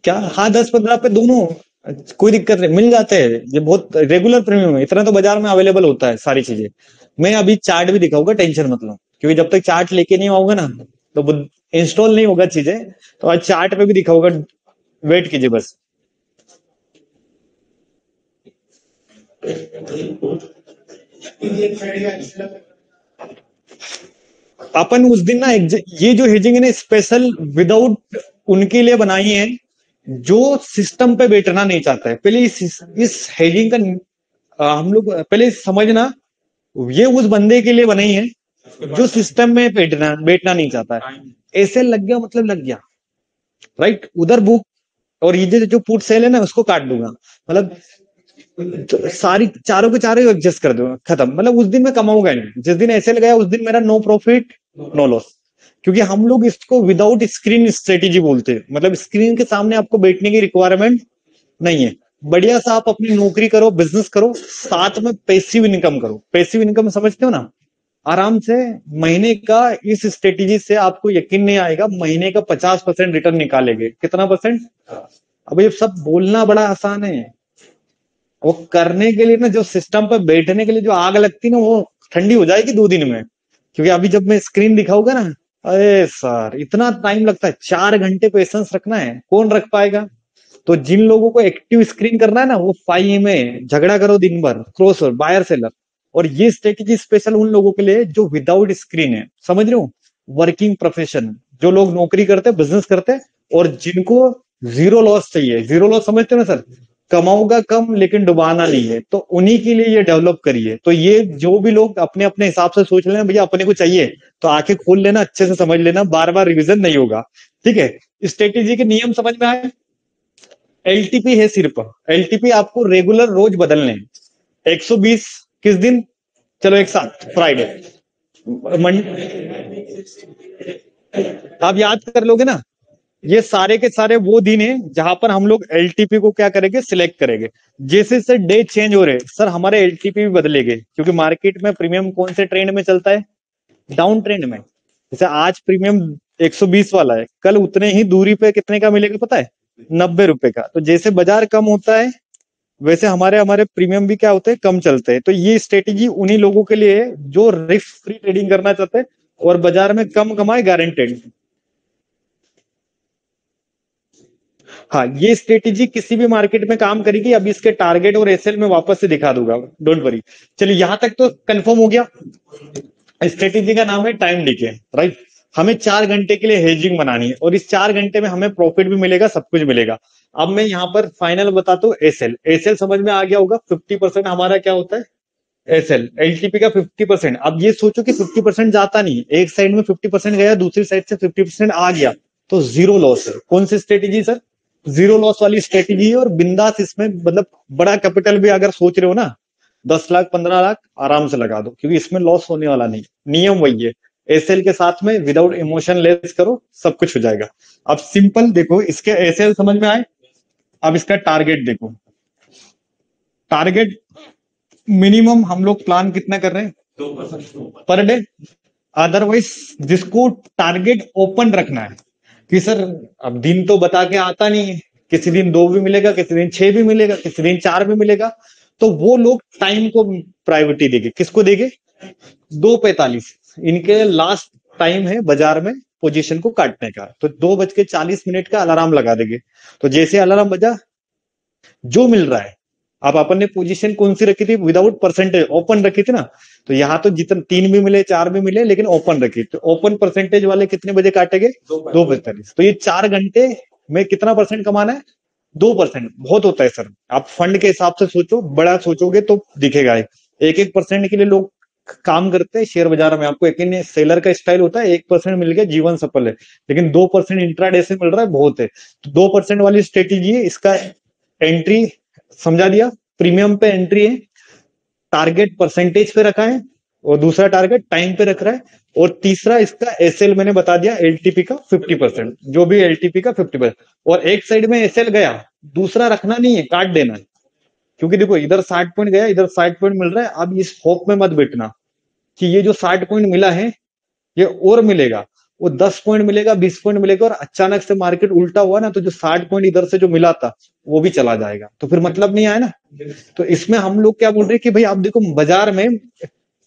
क्या, हाँ 10-15 पे दोनों, कोई दिक्कत नहीं, मिल जाते हैं। ये बहुत रेगुलर प्रीमियम है, इतना तो बाजार में अवेलेबल होता है सारी चीजें। मैं अभी चार्ट भी दिखाऊंगा, टेंशन मत लो, क्योंकि जब तक चार्ट लेके नहीं आऊंगा ना तो इंस्टॉल नहीं होगा चीजें। तो आज चार्ट पे भी दिखाऊंगा, वेट कीजिए बस। अपन उस दिन ना ये जो हेजिंग है ना स्पेशल विदाउट उनके लिए बनाई है जो सिस्टम पे बैठना नहीं चाहता है। पहले इस हेजिंग का हम लोग पहले समझना, ये उस बंदे के लिए बनाई है जो सिस्टम में बैठना बैठना नहीं चाहता है। ऐसे लग गया मतलब लग गया, राइट। उधर बुक और ये जो पुट सेल है ना उसको काट दूंगा, मतलब तो सारी चारों के चारों एडजस्ट कर दूंगा, खत्म। मतलब उस दिन मैं कमाऊंगा नहीं, जिस दिन ऐसे लगाया उस दिन मेरा नो प्रॉफिट नो लॉस। क्योंकि हम लोग इसको विदाउट स्क्रीन स्ट्रेटेजी बोलते हैं, मतलब स्क्रीन के सामने आपको बैठने की रिक्वायरमेंट नहीं है। बढ़िया सा आप अपनी नौकरी करो, बिजनेस करो, साथ में पैसिव इनकम करो। पैसिव इनकम समझते हो ना, आराम से महीने का इस स्ट्रेटेजी से आपको यकीन नहीं आएगा, महीने का 50% रिटर्न निकालेंगे। कितना परसेंट? अब ये सब बोलना बड़ा आसान है, वो करने के लिए ना, जो सिस्टम पर बैठने के लिए जो आग लगती ना वो ठंडी हो जाएगी 2 दिन में। क्योंकि अभी जब मैं स्क्रीन दिखाऊंगा ना, अरे सर इतना टाइम लगता है, 4 घंटे पेशेंस रखना है, कौन रख पाएगा। तो जिन लोगों को एक्टिव स्क्रीन करना है ना, वो 5 में झगड़ा करो दिन भर, क्रॉस बायर सेलर। और ये स्ट्रेटेजी स्पेशल उन लोगों के लिए जो विदाउट स्क्रीन है, समझ रहे हो, वर्किंग प्रोफेशन, जो लोग नौकरी करते हैं, बिजनेस करते हैं, और जिनको जीरो लॉस चाहिए। जीरो लॉस समझते हो ना सर, कमाऊंगा कम लेकिन डुबाना नहीं है, तो उन्हीं के लिए ये डेवलप करिए। तो ये जो भी लोग अपने अपने हिसाब से सोच लेना भैया अपने को चाहिए, तो आंखें खोल लेना, अच्छे से समझ लेना, बार बार रिवीजन नहीं होगा, ठीक है। स्ट्रेटेजी के नियम समझ में आए। एलटीपी है सिर्फ, एलटीपी आपको रेगुलर रोज बदलने हैं। 120 किस दिन, चलो एक साथ फ्राइडे, आप याद कर लोगे ना, ये सारे के सारे वो दिन है जहां पर हम लोग एलटीपी को क्या करेंगे, सिलेक्ट करेंगे। जैसे जैसे डे चेंज हो रहे सर, हमारे एलटीपी भी बदलेंगे, क्योंकि मार्केट में प्रीमियम कौन से ट्रेंड में चलता है, डाउन ट्रेंड में। जैसे आज प्रीमियम 120 वाला है, कल उतने ही दूरी पे कितने का मिलेगा पता है, 90 रुपए का। तो जैसे बाजार कम होता है वैसे हमारे हमारे प्रीमियम भी क्या होते हैं, कम चलते हैं। तो ये स्ट्रेटेजी उन्हीं लोगों के लिए है जो रिस्क फ्री ट्रेडिंग करना चाहते हैं और बाजार में कम कमाए, गारंटेड। हाँ, ये स्ट्रेटेजी किसी भी मार्केट में काम करेगी। अभी इसके टारगेट और एसएल में वापस से दिखा दूंगा, डोंट वरी। चलिए यहां तक तो कंफर्म हो गया। स्ट्रेटेजी का नाम है टाइम डीके, राइट। हमें 4 घंटे के लिए हेजिंग बनानी है, और इस 4 घंटे में हमें प्रॉफिट भी मिलेगा, सब कुछ मिलेगा। अब मैं यहाँ पर फाइनल बताता हूँ। एसएल, एसएल समझ में आ गया होगा। 50% हमारा क्या होता है, एसएल। एलटीपी का 50%। अब ये सोचो कि 50% जाता नहीं, एक साइड में 50% गया, दूसरी साइड से 50% आ गया, तो जीरो लॉस है। कौन सी स्ट्रेटेजी सर, जीरो लॉस वाली स्ट्रेटेजी है। और बिंदास इसमें, मतलब बड़ा कैपिटल भी अगर सोच रहे हो ना, 10 लाख 15 लाख आराम से लगा दो, क्योंकि इसमें लॉस होने वाला नहीं। नियम वही है, एसएल के साथ में विदाउट इमोशन लेस करो, सब कुछ हो जाएगा। अब सिंपल देखो, इसके एसएल समझ में आए। अब इसका टारगेट देखो, टारगेट मिनिमम हम लोग प्लान कितना कर रहे हैं, 2% पर डे। अदरवाइज जिसको टारगेट ओपन रखना है कि सर अब दिन तो बता के आता नहीं है, किसी दिन 2 भी मिलेगा, किसी दिन 6 भी मिलेगा, किसी दिन 4 भी मिलेगा, तो वो लोग टाइम को प्रायोरिटी देंगे। किसको देंगे, 2:45 इनके लास्ट टाइम है बाजार में पोजीशन को काटने का। तो 2:40 का अलार्म लगा देंगे। तो जैसे अलार्म बजा, जो मिल रहा है, अब अपन ने पोजीशन कौन सी रखी थी, विदाउट परसेंटेज ओपन रखी थी ना। तो यहाँ तो जितने 3 भी मिले 4 भी मिले, लेकिन ओपन रखी। तो ओपन परसेंटेज वाले कितने बजे काटेंगे, 2:45। तो ये 4 घंटे में कितना परसेंट कमाना है, 2% बहुत होता है सर। आप फंड के हिसाब से सोचो, बड़ा सोचोगे तो दिखेगा। 1-1% के लिए लोग काम करते हैं शेयर बाजार में। आपको यकीन नहीं, सेलर का स्टाइल होता है 1% मिल गया जीवन सफल है, लेकिन 2% इंट्राडे से मिल रहा है बहुत है। तो 2% वाली स्ट्रेटेजी है, इसका एंट्री समझा दिया, प्रीमियम पे एंट्री है, टारगेट परसेंटेज पे रखा है, और दूसरा टारगेट टाइम पे रख रहा है, और तीसरा इसका एसएल मैंने बता दिया एलटीपी का 50%, जो भी एलटीपी का 50%। और एक साइड में एसएल गया, दूसरा रखना नहीं है, काट देना है। क्योंकि देखो इधर 60 पॉइंट गया, इधर 60 पॉइंट मिल रहा है। अब इस होप में मत बैठना कि ये जो 60 पॉइंट मिला है ये और मिलेगा, वो 10 पॉइंट मिलेगा, 20 पॉइंट मिलेगा, और अचानक से मार्केट उल्टा हुआ ना, तो जो 60 पॉइंट इधर से जो मिला था वो भी चला जाएगा, तो फिर मतलब नहीं आया ना। तो इसमें हम लोग क्या बोल रहे हैं कि भाई आप देखो बाजार में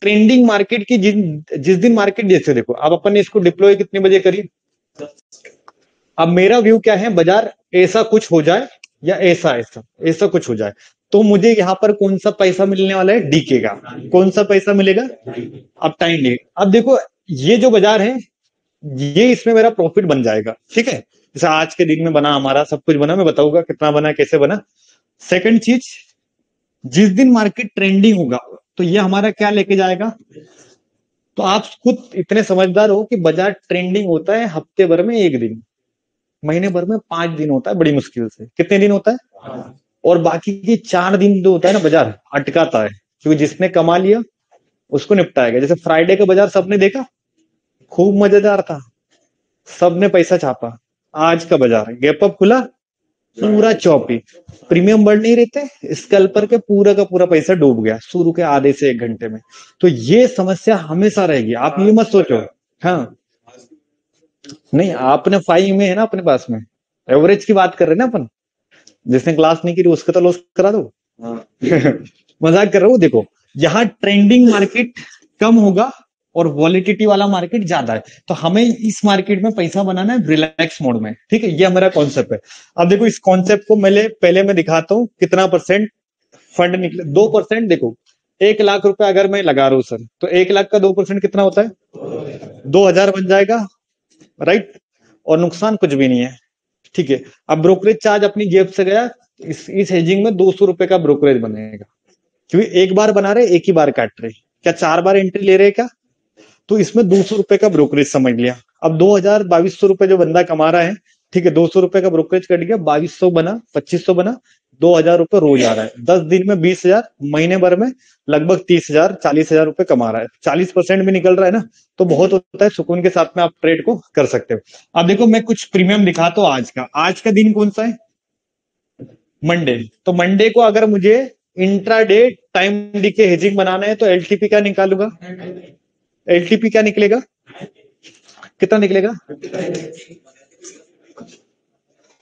ट्रेंडिंग मार्केट की जिस दिन मार्केट, जैसे देखो अब अपन ने इसको डिप्लॉय कितने बजे करी। अब मेरा व्यू क्या है, बाजार ऐसा कुछ हो जाए या ऐसा ऐसा ऐसा कुछ हो जाए, तो मुझे यहाँ पर कौन सा पैसा मिलने वाला है, डीके का। कौन सा पैसा मिलेगा, अब टाइम डे। अब देखो ये जो बाजार है, ये इसमें मेरा प्रॉफिट बन जाएगा, ठीक है। जैसे आज के दिन में बना हमारा, सब कुछ बना, मैं बताऊंगा कितना बना, कैसे बना। सेकंड चीज, जिस दिन मार्केट ट्रेंडिंग होगा तो ये हमारा क्या लेके जाएगा। तो आप खुद इतने समझदार हो कि बाजार ट्रेंडिंग होता है हफ्ते भर में 1 दिन, महीने भर में 5 दिन होता है बड़ी मुश्किल से। कितने दिन होता है, और बाकी के 4 दिन जो होता है ना बाजार अटकाता है, क्योंकि जिसने कमा लिया उसको निपटाएगा। जैसे फ्राइडे का बाजार सबने देखा, खूब मजेदार था, सबने पैसा छापा। आज का बाजार गैप अप खुला, पूरा चौपी, प्रीमियम बढ़ नहीं रहते, स्कैल्पर के पूरा का पूरा पैसा डूब गया शुरू के आधे से 1 घंटे में। तो ये समस्या हमेशा रहेगी, आप ये मत सोचो। हाँ नहीं, आपने 5 में है ना अपने पास में, एवरेज की बात कर रहे हैं ना अपन, जिसने क्लास नहीं की उसका तो लॉस करा दो। मजाक कर रहा हूँ। देखो यहाँ ट्रेंडिंग मार्केट कम होगा और वॉलिडिटी वाला मार्केट ज्यादा है, तो हमें इस मार्केट में पैसा बनाना है रिलैक्स मोड में, ठीक है। ये हमारा कॉन्सेप्ट है। अब देखो इस कॉन्सेप्ट को पहले मैं दिखाता हूँ कितना परसेंट फंड निकले। 2%, देखो 1 लाख रुपए अगर मैं लगा रहा हूं सर, तो 1 लाख का 2% कितना होता है, 2,000 बन जाएगा, राइट। और नुकसान कुछ भी नहीं है, ठीक है। अब ब्रोकरेज चार्ज अपनी जेब से गया, इस हेजिंग में 200 रुपए का ब्रोकरेज बनेगा, क्योंकि एक बार बना रहे, एक ही बार काट रहे, क्या 4 बार एंट्री ले रहे क्या। तो इसमें 200 रुपए का ब्रोकरेज समझ लिया। अब 2,000 2,200 रुपए जो बंदा कमा रहा है, ठीक है, 200 रुपए का ब्रोकरेज कट गया, 2,200 बना, 2,500 बना, 2,000 रुपए रोज आ रहा है, 10 दिन में 20,000, महीने भर में लगभग 30,000 40,000 रुपए कमा रहा है। 40% भी निकल रहा है ना, तो बहुत होता है। सुकून के साथ में आप ट्रेड को कर सकते हो। अब देखो मैं कुछ प्रीमियम दिखाता हूं आज का। आज का दिन कौन सा है, मंडे। तो मंडे को अगर मुझे इंट्राडे टाइम डीके हेजिंग बनाना है तो एलटीपी क्या निकालूंगा, एलटीपी क्या निकलेगा, कितना निकलेगा,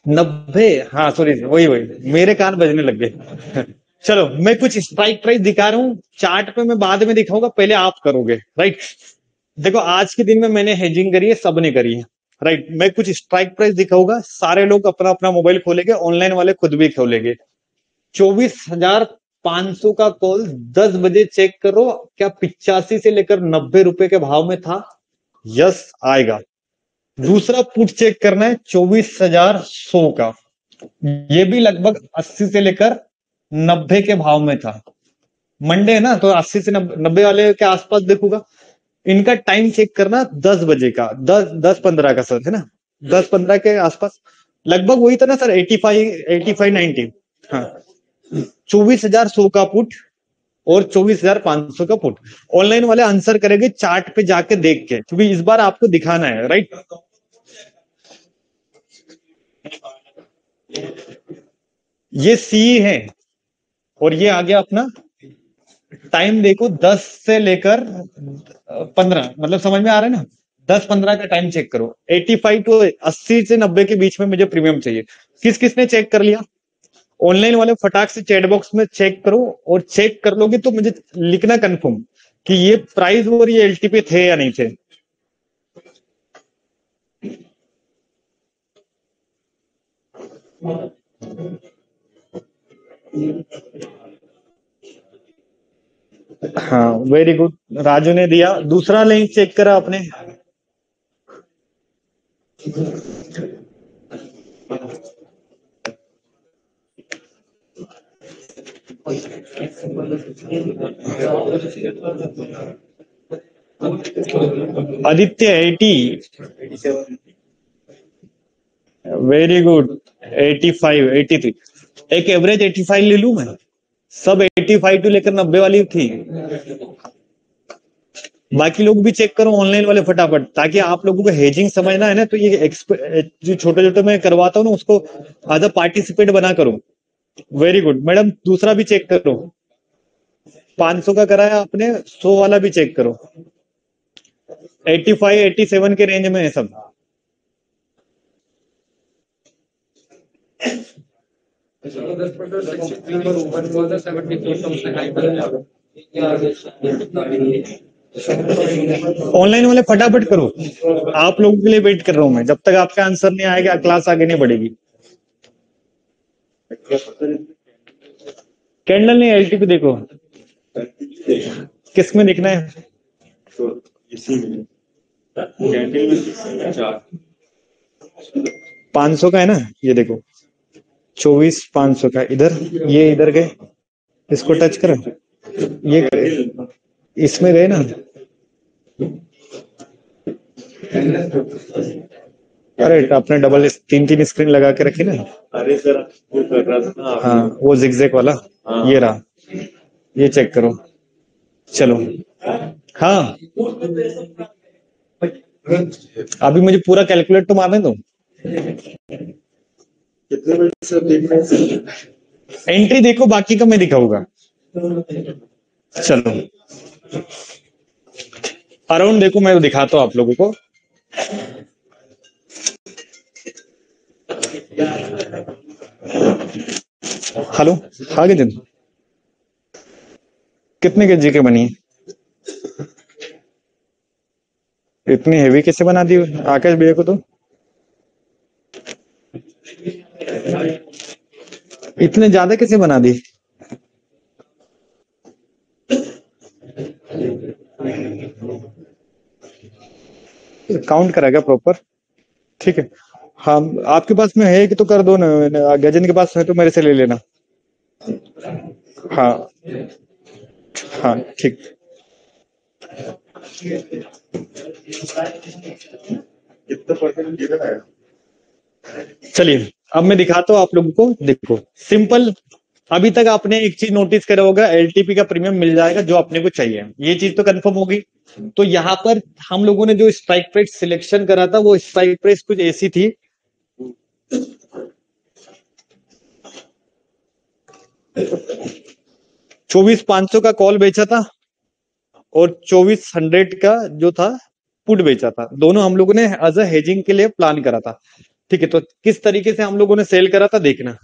90। हाँ सॉरी, वही वही मेरे कान बजने लग गए। चलो मैं कुछ स्ट्राइक प्राइस दिखा रहा हूँ, चार्ट पे मैं बाद में दिखाऊंगा, पहले आप करोगे, राइट। देखो आज के दिन में मैंने हेजिंग करी है, सबने करी है, राइट। मैं कुछ स्ट्राइक प्राइस दिखाऊंगा, सारे लोग अपना अपना मोबाइल खोलेंगे, ऑनलाइन वाले खुद भी खोलेंगे। 24,500 का कॉल 10 बजे चेक करो, क्या 85 से लेकर 90 रुपए के भाव में था, यस आएगा। दूसरा पुट चेक करना है 24,100 का, ये भी लगभग 80 से लेकर 90 के भाव में था। मंडे है ना, तो 80 से 90 वाले के आसपास देखूंगा। इनका टाइम चेक करना 10 बजे का, 10-15 का सर, है ना, 10-15 के आसपास, लगभग वही था ना सर, 85-90। हाँ, 24,100 का पुट और 24,500 का पुट। ऑनलाइन वाले आंसर करेंगे चार्ट पे जाके देख के, क्योंकि इस बार आपको दिखाना है, राइट। ये सी है, और ये आ गया अपना टाइम। देखो 10 से लेकर 15, मतलब समझ में आ रहा है ना, 10-15 का टाइम चेक करो। 85 टू 80 से 90 के बीच में मुझे प्रीमियम चाहिए। किस किसने चेक कर लिया, ऑनलाइन वाले फटाक से चैट बॉक्स में चेक करो, और चेक कर लोगे तो मुझे लिखना कंफर्म कि ये प्राइस और ये एलटीपी थे या नहीं थे। हाँ वेरी गुड, राजू ने दिया। दूसरा लिंक चेक करा आपने, आदित्य 80, वेरी गुड। 85, 83, एक एवरेज 85 ले लूं मैं? सब 85 टू लेकर 90 वाली थी। बाकी लोग भी चेक करो ऑनलाइन वाले फटाफट, ताकि आप लोगों को हेजिंग समझना है ना, तो ये जो छोटे छोटे मैं करवाता हूँ ना, उसको एज अ पार्टिसिपेट बना करो। वेरी गुड मैडम, दूसरा भी चेक करो। 500 का कराया आपने, 100 वाला भी चेक करो। 85, 87 के रेंज में है सब। ऑनलाइन वाले फटाफट करो, आप लोगों के लिए वेट कर रहा हूं मैं। जब तक आपका आंसर नहीं आएगा क्लास आगे नहीं बढ़ेगी। कैंडल नहीं, एलटीपी देखो किस में देखना है। 500 का है ना, ये देखो 24 500 का। इधर ये इधर गए, इसको टच करो, ये इसमें गए ना। अरे आपने डबल 3 स्क्रीन लगा के रखी ना। अरे सर वो कर रहा था ना। हाँ वो जिगजैग वाला। हाँ। ये रहा, ये चेक करो। चलो हाँ, अभी मुझे पूरा कैलकुलेट तो मारने दो। कितने बजे से देखना है? एंट्री देखो, बाकी का मैं दिखाऊंगा। चलो अराउंड देखो, मैं दिखाता हूं आप लोगों को। हेलो, आगे दिन कितने केजी के बनी? इतनी हेवी कैसे बना दी आकाश भैया को? तो इतने ज्यादा कैसे बना दी? काउंट करा क्या प्रॉपर? ठीक है, हाँ आपके पास में है कि तो कर दो ना, गजन के पास है तो मेरे से ले लेना। हाँ हाँ ठीक। चलिए अब मैं दिखाता हूँ आप लोगों को। देखो सिंपल, अभी तक आपने एक चीज नोटिस करा होगा, एलटीपी का प्रीमियम मिल जाएगा जो अपने को चाहिए, ये चीज तो कंफर्म होगी। तो यहाँ पर हम लोगों ने जो स्ट्राइक प्राइस सिलेक्शन करा था, वो स्ट्राइक प्राइस कुछ ऐसी थी। 24,500 का कॉल बेचा था और 2400 का जो था पुट बेचा था। दोनों हम लोगों ने एज अ हेजिंग के लिए प्लान करा था। ठीक है, तो किस तरीके से हम लोगों ने सेल करा था देखना।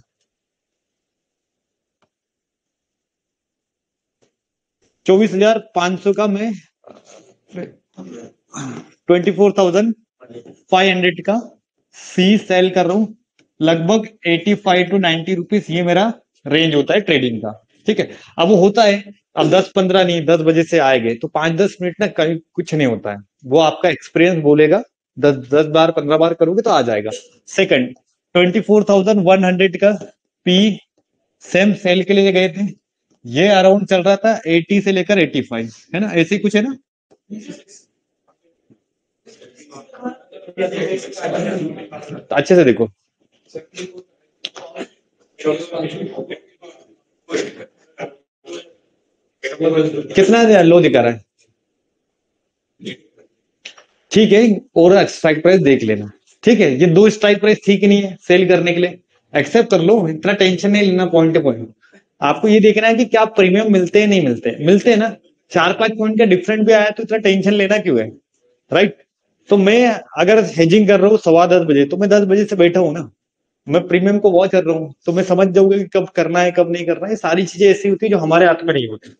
24,500 का मैं 24,500 का सी सेल कर रहा हूं। लगभग 85 टू 90 रुपीज ये मेरा रेंज होता है ट्रेडिंग का। ठीक है, अब वो होता है, अब 10-15 नहीं, 10 बजे से आएंगे तो 5-10 मिनट ना कहीं कुछ नहीं होता है, वो आपका एक्सपीरियंस बोलेगा। 10 बार 15 बार करोगे तो आ जाएगा। सेकंड, 24,100 का पी सेम सेल के लिए गए थे। ये अराउंड चल रहा था 80 से लेकर 85, है ना, ऐसे ही कुछ है ना। अच्छे से देखो, कितना लो दिखा रहा है? ठीक है, और स्ट्राइक प्राइस देख लेना। ठीक है, ये 2 स्ट्राइक प्राइस ठीक नहीं है सेल करने के लिए, एक्सेप्ट कर लो, इतना टेंशन नहीं लेना। पॉइंट टू पॉइंट आपको ये देखना है कि क्या प्रीमियम मिलते हैं, नहीं मिलते, मिलते हैं ना। 4-5 पॉइंट का डिफरेंट भी आया तो इतना टेंशन लेना क्यों है, राइट। तो मैं अगर हेजिंग कर रहा हूँ 10:15 बजे, तो मैं 10 बजे से बैठा हूँ ना, मैं प्रीमियम को वॉच कर रहा हूँ, तो मैं समझ जाऊंगा कि कब करना है कब नहीं करना है। सारी चीजें ऐसी होती है जो हमारे हाथ में नहीं होती।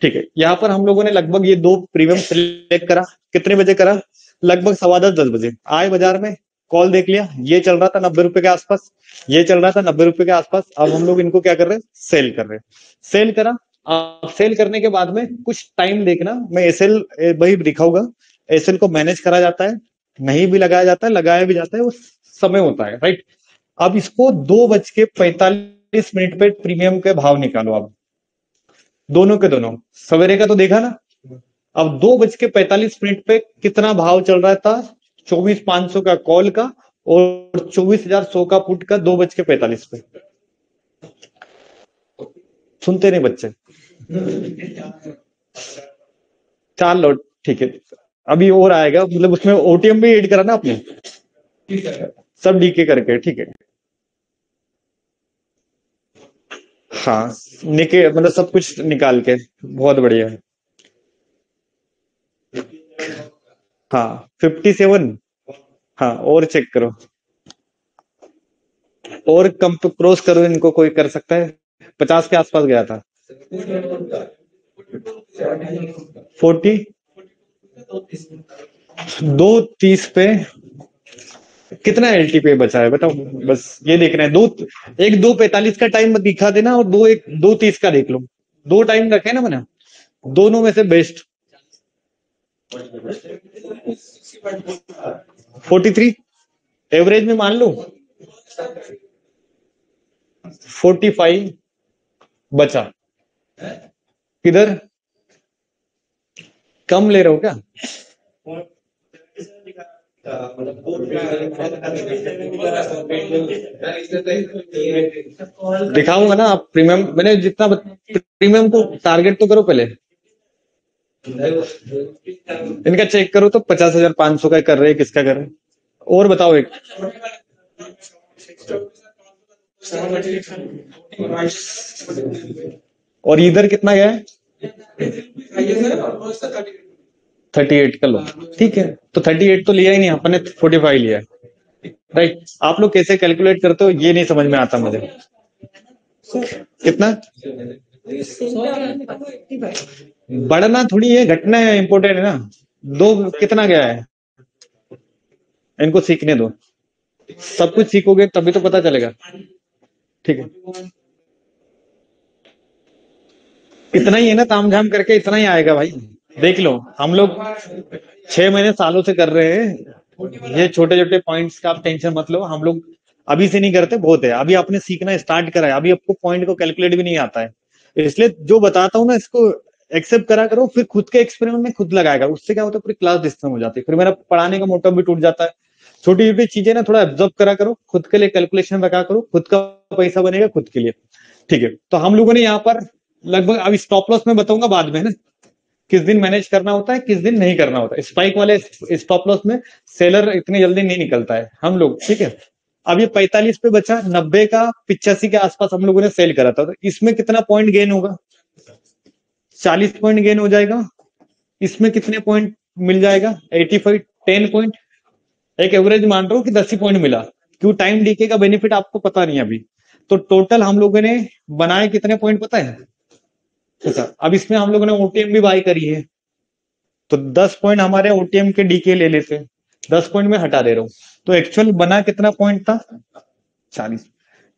ठीक है, यहाँ पर हम लोगों ने लगभग ये 2 प्रीमियम सिलेक्ट करा। कितने बजे करा? लगभग 10:15-10 बजे आए बाजार में, कॉल देख लिया, ये चल रहा था 90 रुपए के आसपास, ये चल रहा था 90 रुपए के आसपास। अब हम लोग इनको क्या कर रहे हैं, सेल कर रहे हैं। सेल करा, अब सेल करने के बाद में कुछ टाइम देखना, मैं एसएल वही दिखाऊंगा। एसएल को मैनेज करा जाता है, नहीं भी लगाया जाता है, लगाया भी जाता है, वो समय होता है, राइट। अब इसको 2:45 पे प्रीमियम के भाव निकालो। अब दोनों के दोनों। सवेरे का तो देखा ना। अब 2:45 पे कितना भाव चल रहा था? 24,500 का कॉल का और 24,100 का पुट का 2:45 पे। सुनते नहीं बच्चे। 4 लॉट, ठीक है। अभी और आएगा, मतलब उसमें ओटीएम भी ऐड करा ना आपने, सब डीके करके, ठीक है। हाँ, मतलब सब कुछ निकाल के, बहुत बढ़िया है। हाँ 57। हाँ और चेक करो, और कम तो क्रॉस करो इनको, कोई कर सकता है? 50 के आसपास गया था। 40, 2:30 पे कितना एलटी पे बचा है बताओ, बस ये देखना है। 2:45 का टाइम दिखा देना, और 2:30 का देख लो। 2 टाइम रखे ना मैंने, दोनों में से बेस्ट। 43 एवरेज में मान लो, 45 बचा। किधर कम ले रहे हो क्या? दिखाऊंगा ना आप प्रीमियम, मैंने जितना प्रीमियम को टारगेट तो करो पहले। इनका चेक करो तो 50,500 का कर रहे हैं, किसका कर रहे हैं? और बताओ एक। और इधर कितना गया है? 38 का लो, ठीक है। तो 38 तो लिया ही नहीं अपन ने, 45 लिया है, राइट। आप लोग कैसे कैलकुलेट करते हो ये नहीं समझ में आता मुझे। कितना बढ़ना थोड़ी है, घटना है, इंपोर्टेंट है ना। 2 कितना गया है? इनको सीखने दो, सब कुछ सीखोगे तभी तो पता चलेगा, ठीक है। इतना ही है ना, ताम झाम करके इतना ही आएगा भाई। देख लो, हम लोग 6 महीने सालों से कर रहे हैं, ये छोटे छोटे पॉइंट्स का आप टेंशन मत लो। हम लोग अभी से नहीं करते, बहुत है। अभी आपने सीखना स्टार्ट करा है, अभी आपको पॉइंट को कैलकुलेट भी नहीं आता है। इसलिए जो बताता हूँ ना, इसको एक्सेप्ट करा करो, फिर खुद के एक्सपेरिमेंट में खुद लगाएगा। उससे क्या होता है, पूरी क्लास डिस्टर्ब हो जाती है, फिर मेरा पढ़ाने का मोटिव भी टूट जाता है। छोटी छोटी चीजें ना थोड़ा ऑब्जर्व करा करो, खुद के लिए कैलकुलेशन रखा करो, खुद का पैसा बनेगा खुद के लिए, ठीक है। तो हम लोगों ने यहाँ पर लगभग, अभी स्टॉप लॉस में बताऊंगा बाद में ना, किस दिन मैनेज करना होता है, किस दिन नहीं करना होता है। स्पाइक वाले स्टॉप लॉस में सेलर इतनी जल्दी नहीं निकलता है हम लोग, ठीक है। अब ये 45 पे बचा, 90 का 85 के आसपास हम लोगों ने सेल करा था। तो इसमें कितना पॉइंट गेन होगा? 40 पॉइंट गेन हो जाएगा। इसमें कितने पॉइंट मिल जाएगा? 85, 10 पॉइंट। एक एवरेज मान रहा हूं कि 10 ही पॉइंट मिला, क्यों? टाइम डीके का बेनिफिट आपको पता नहीं अभी। तो टोटल हम लोगों ने बनाए कितने पॉइंट पता है? अच्छा, अब इसमें हम लोगों ने ओटीएम भी बाय करी है, तो 10 पॉइंट हमारे ओटीएम के डीके ले लेते, 10 पॉइंट में हटा दे रहा हूं। तो एक्चुअल बना कितना पॉइंट था? 40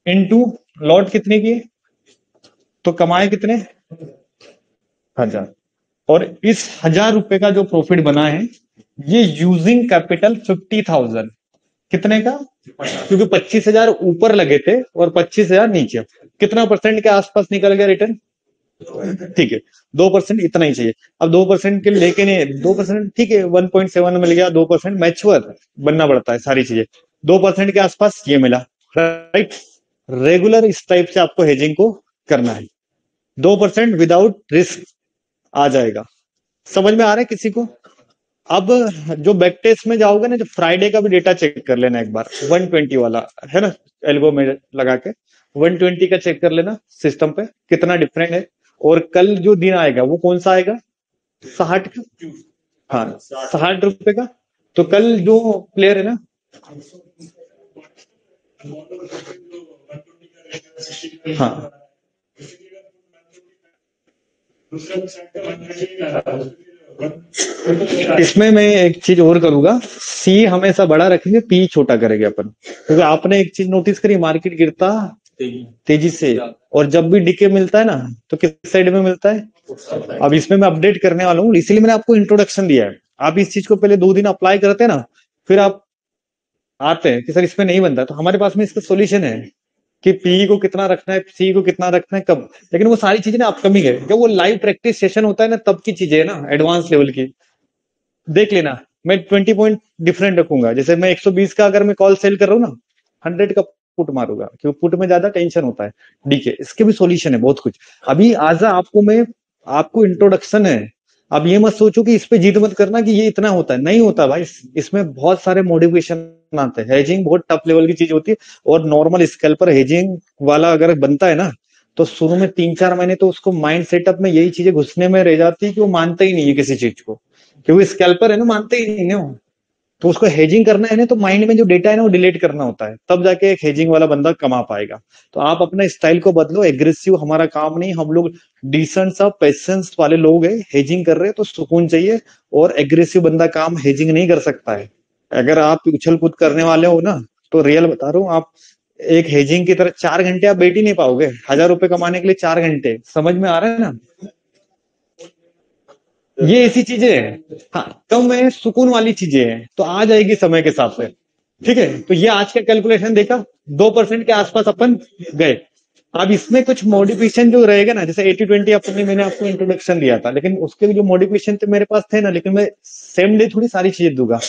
इंटू लॉट कितने की, तो कमाए कितने? 1000। और इस 1000 रुपए का जो प्रॉफिट बना है, ये यूजिंग कैपिटल 50,000। कितने का? क्योंकि 25,000 ऊपर लगे थे और 25,000 नीचे, कितना परसेंट के आसपास निकल गया रिटर्न? ठीक है, 2% इतना ही चाहिए। अब 2% के लेके नहीं, 2% ठीक है, 1.7 मिल गया। 2% मैच्योर बनना पड़ता है सारी चीजें। 2% के आसपास ये मिला, राइट। रेगुलर इस टाइप से आपको हेजिंग को करना है। 2% विदाउट रिस्क आ जाएगा। समझ में आ रहा है किसी को? अब जो बैक टेस्ट में जाओगे ना, जो फ्राइडे का भी डेटा चेक कर लेना एक बार, 120 वाला है ना, एल्गो में लगा के 120 का चेक कर लेना सिस्टम पे, कितना डिफरेंट है। और कल जो दिन आएगा वो कौन सा आएगा? 60 का। हाँ 60 रुपए का। तो कल जो प्लेयर है ना, हाँ इसमें मैं एक चीज और करूंगा, सी हमेशा बड़ा रखेंगे, पी छोटा करेंगे अपन। क्योंकि आपने एक चीज नोटिस करी, मार्केट गिरता तेजी से, और जब भी डीके मिलता है ना, तो किस साइड में मिलता है? अब इसमें मैं अपडेट करने वाला हूँ, इसीलिए मैंने आपको इंट्रोडक्शन दिया है। आप इस चीज को पहले 2 दिन अप्लाई करते हैं ना, फिर आप आते हैं कि सर इसमें नहीं बनता, तो हमारे पास में इसका सोल्यूशन है। कि पीई को कितना रखना है, सी को कितना रखना है, कब। लेकिन वो सारी चीजें ना अपकमिंग है, जब वो लाइव प्रैक्टिस सेशन होता है ना तब की चीजें है ना, एडवांस लेवल की। देख लेना, मैं 20 पॉइंट डिफरेंट रखूंगा। जैसे मैं 120 का अगर मैं कॉल सेल कर रहा हूँ ना, 100 का पुट मारूंगा, क्योंकि पुट में ज्यादा टेंशन होता है। डीके इसके भी सॉल्यूशन है बहुत कुछ। अभी आज आपको इंट्रोडक्शन है। अब ये मत सोचो कि इस पे जिद मत करना कि ये इतना होता है, नहीं होता भाई। इसमें बहुत सारे मॉडिफिकेशन आते हैं। हेजिंग बहुत टफ लेवल की चीज होती है, और नॉर्मल स्केल पर हेजिंग वाला अगर बनता है ना, तो शुरू में 3-4 महीने तो उसको माइंड सेटअप में यही चीजें घुसने में रह जाती है कि वो मानता ही नहीं है किसी चीज को, क्योंकि स्कैल्पर है ना, मानते ही नहीं है वो। तो उसको हेजिंग करना है ना, तो माइंड में जो डेटा है ना वो डिलीट करना होता है, तब जाके एक हेजिंग वाला बंदा कमा पाएगा। तो आप अपना स्टाइल को बदलो। एग्रेसिव हमारा काम नहीं, हम लोग डिसेंट सा पेशेंस वाले लोग हैं। हेजिंग कर रहे हैं तो सुकून चाहिए, और एग्रेसिव बंदा काम हेजिंग नहीं कर सकता है। अगर आप उछल कूद करने वाले हो ना, तो रियल बता रहा हूँ, आप एक हेजिंग की तरह 4 घंटे आप बैठ ही नहीं पाओगे। 1,000 रुपए कमाने के लिए 4 घंटे, समझ में आ रहा है ना। ये ऐसी चीजें हैं, हाँ, कम है, सुकून वाली चीजें हैं, तो आ जाएगी समय के साथ से। ठीक है, तो ये आज का कैलकुलेशन देखा, 2% के आसपास अपन गए। अब इसमें कुछ मॉडिफिकेशन जो रहेगा ना, जैसे 80-20 अपनी मैंने आपको इंट्रोडक्शन दिया था, लेकिन उसके जो मॉडिफिकेशन थे मेरे पास थे ना, लेकिन मैं सेम डे थोड़ी सारी चीजें दूंगा।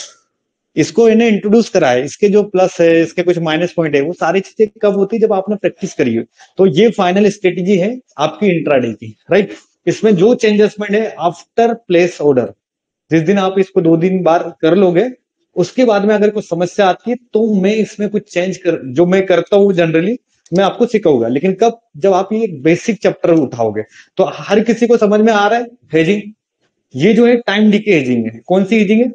इसको इन्हें इंट्रोड्यूस करा है, इसके जो प्लस है, इसके कुछ माइनस पॉइंट है, वो सारी चीजें कब होती है, जब आपने प्रैक्टिस करी हो। तो ये फाइनल स्ट्रेटेजी है आपकी इंट्राडे की, राइट। इसमें जो चेंजेसमेंट है आफ्टर प्लेस ऑर्डर, जिस दिन आप इसको 2 दिन बार कर लोगे, उसके बाद में अगर कोई समस्या आती है तो मैं इसमें कुछ चेंज कर, जो मैं करता हूँ जनरली, मैं आपको सिखाऊंगा। लेकिन कब, जब आप ये बेसिक चैप्टर उठाओगे। तो हर किसी को समझ में आ रहा है हेजिंग। ये जो है टाइम डीके हेजिंग है। कौन सी हेजिंग है?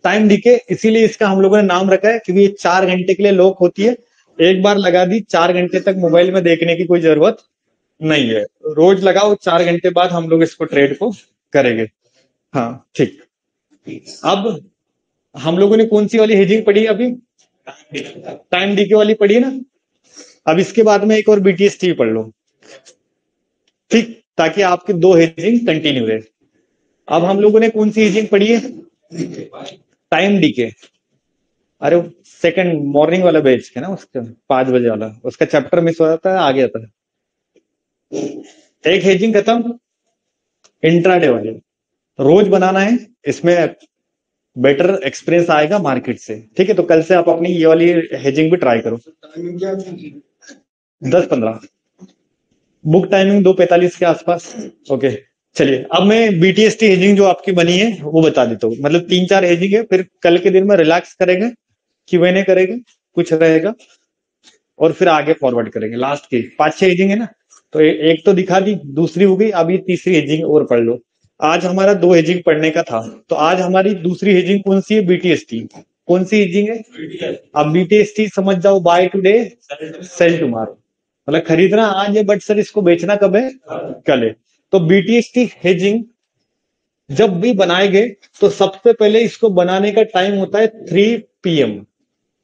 Time DK. इसीलिए इसका हम लोगों ने नाम रखा है, क्योंकि ये 4 घंटे के लिए लॉक होती है। एक बार लगा दी, 4 घंटे तक मोबाइल में देखने की कोई जरूरत नहीं है। रोज लगाओ, 4 घंटे बाद हम लोग इसको ट्रेड को करेंगे। हाँ ठीक। अब हम लोगों ने कौन सी वाली हेजिंग पढ़ी अभी? टाइम डीके वाली पढ़ी ना। अब इसके बाद में एक और बीटीएसटी पढ़ लो, ठीक, ताकि आपके 2 हेजिंग कंटिन्यू रहे। अब हम लोगों ने कौन सी हेजिंग पढ़ी है? Time DK. अरे सेकंड मॉर्निंग वाला बैच है ना, उसका 5 बजे वाला, उसका चैप्टर मिस हो जाता है, आ गया था। एक हेजिंग खत्म, इंट्राडे वाली रोज बनाना है। इसमें बेटर एक्सपीरियंस आएगा मार्केट से। ठीक है, तो कल से आप अपनी ये वाली हेजिंग भी ट्राई करो। 10-15 बुक टाइमिंग 2:45 के आसपास। ओके, चलिए अब मैं बीटीएसटी हेजिंग जो आपकी बनी है वो बता देता हूँ। मतलब 3-4 हेजिंग है, फिर कल के दिन में रिलैक्स करेंगे, क्यूएनए करेंगे, कुछ रहेगा, और फिर आगे फॉरवर्ड करेंगे। लास्ट की 5-6 हेजिंग है ना, तो एक तो दिखा दी, दूसरी हो गई, अभी तीसरी हेजिंग और पढ़ लो। आज हमारा 2 हेजिंग पढ़ने का था, तो आज हमारी दूसरी हेजिंग कौन सी है? बीटीएसटी। कौन सी हेजिंग है? अब बीटीएसटी समझ जाओ, बाय टुडे सेल टुमारो, मतलब खरीदना आज है, बट सर इसको बेचना कब है? कल है। तो बीटीएसटी हेजिंग जब भी बनाएंगे, तो सबसे पहले इसको बनाने का टाइम होता है 3 PM।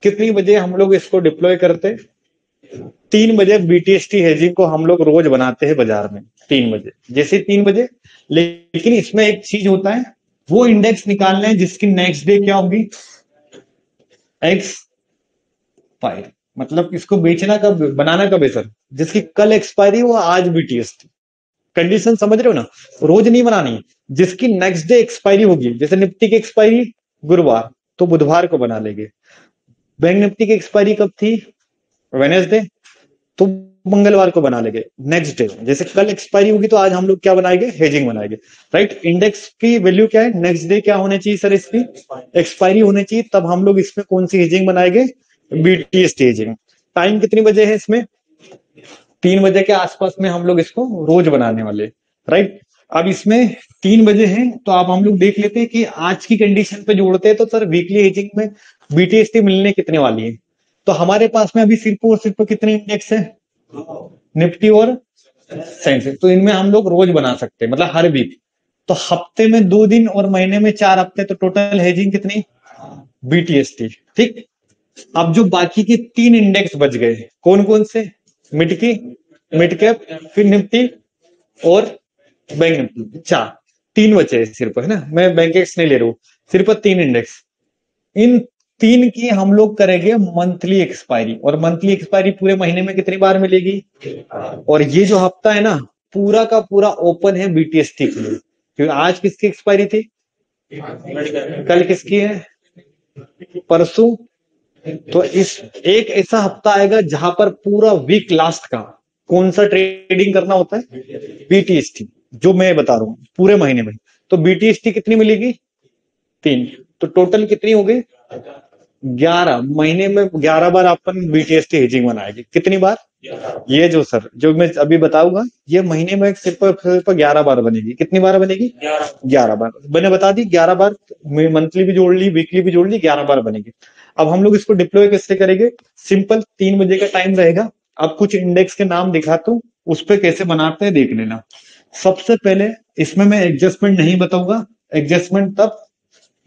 कितनी बजे हम लोग इसको डिप्लॉय करते? 3 बजे बीटीएसटी हेजिंग को हम लोग रोज बनाते हैं बाजार में, 3 बजे, जैसे 3 बजे। लेकिन इसमें एक चीज होता है, वो इंडेक्स निकालना है जिसकी नेक्स्ट डे क्या होगी? एक्सपायर। मतलब इसको बेचना कब, बनाना कब है सर? जिसकी कल एक्सपायरी, वो आज बीटीएसटी। कंडीशन समझ रहे हो ना? रोज नहीं बनानी, जिसकी नेक्स्ट डे एक्सपायरी होगी। जैसे निफ्टी की एक्सपायरी गुरुवार, तो बुधवार को बना लेंगे। बैंक निफ्टी की एक्सपायरी कब थी? वेनेसडे, तो मंगलवार को बना लेंगे नेक्स्ट डे। जैसे कल एक्सपायरी होगी, तो आज हम लोग क्या बनाएंगे? हेजिंग बनाएंगे, राइट। इंडेक्स की वैल्यू क्या है? नेक्स्ट डे क्या होने चाहिए सर? इसकी एक्सपायरी होने चाहिए, तब हम लोग इसमें कौन सी हेजिंग बनाएंगे? BTST hedging. टाइम कितनी बजे है इसमें? 3 बजे के आसपास में हम लोग इसको रोज बनाने वाले, राइट। अब इसमें 3 बजे है, तो आप हम लोग देख लेते हैं कि आज की कंडीशन पे जोड़ते हैं, तो सर वीकली हेजिंग में बीटीएसटी मिलने कितने वाली है? तो हमारे पास में अभी सिर्फ और सिर्फ कितने इंडेक्स है? निफ्टी और सेंसेक्स। तो इनमें हम लोग रोज बना सकते हैं, मतलब हर वीक। तो हफ्ते में 2 दिन और महीने में 4 हफ्ते, तो टोटल हेजिंग कितनी? बीटीएसटी, ठीक। अब जो बाकी के 3 इंडेक्स बच गए, कौन कौन से? मिड की, मिड कैप, फिर निफ्टी और बैंक निफ्टी, 4, 3 बचे सिर्फ, है ना। मैं बैंक एक्स नहीं ले रहा हूं, सिर्फ 3 इंडेक्स। इन 3 की हम लोग करेंगे मंथली एक्सपायरी, और मंथली एक्सपायरी पूरे महीने में कितनी बार मिलेगी। और ये जो हफ्ता है ना पूरा का पूरा ओपन है बीटीएसटी के लिए, क्योंकि आज किसकी एक्सपायरी थी, कल किसकी है, परसों। तो इस एक ऐसा हफ्ता आएगा जहां पर पूरा वीक लास्ट का कौन सा ट्रेडिंग करना होता है, बीटीएसटी, जो मैं बता रहा हूं पूरे महीने में। तो बीटीएसटी कितनी मिलेगी, 3, तो टोटल कितनी हो गई 11, महीने में 11 बार अपन बीटीएसटी हेजिंग बनाएगी, कितनी बार, ये जो सर जो मैं अभी बताऊंगा ये महीने में सिर्फ 11 बार बनेगी, कितनी बार बनेगी 11 बार, मैंने बता दी 11 बार, मंथली भी जोड़ ली वीकली भी जोड़ ली, 11 बार बनेगी। अब हम लोग इसको डिप्लॉय कैसे करेंगे, सिंपल 3 बजे का टाइम रहेगा, अब कुछ इंडेक्स के नाम दिखाता हूं, उस पर कैसे बनाते हैं देख लेना। सबसे पहले इसमें मैं एडजस्टमेंट नहीं बताऊंगा, एडजस्टमेंट तब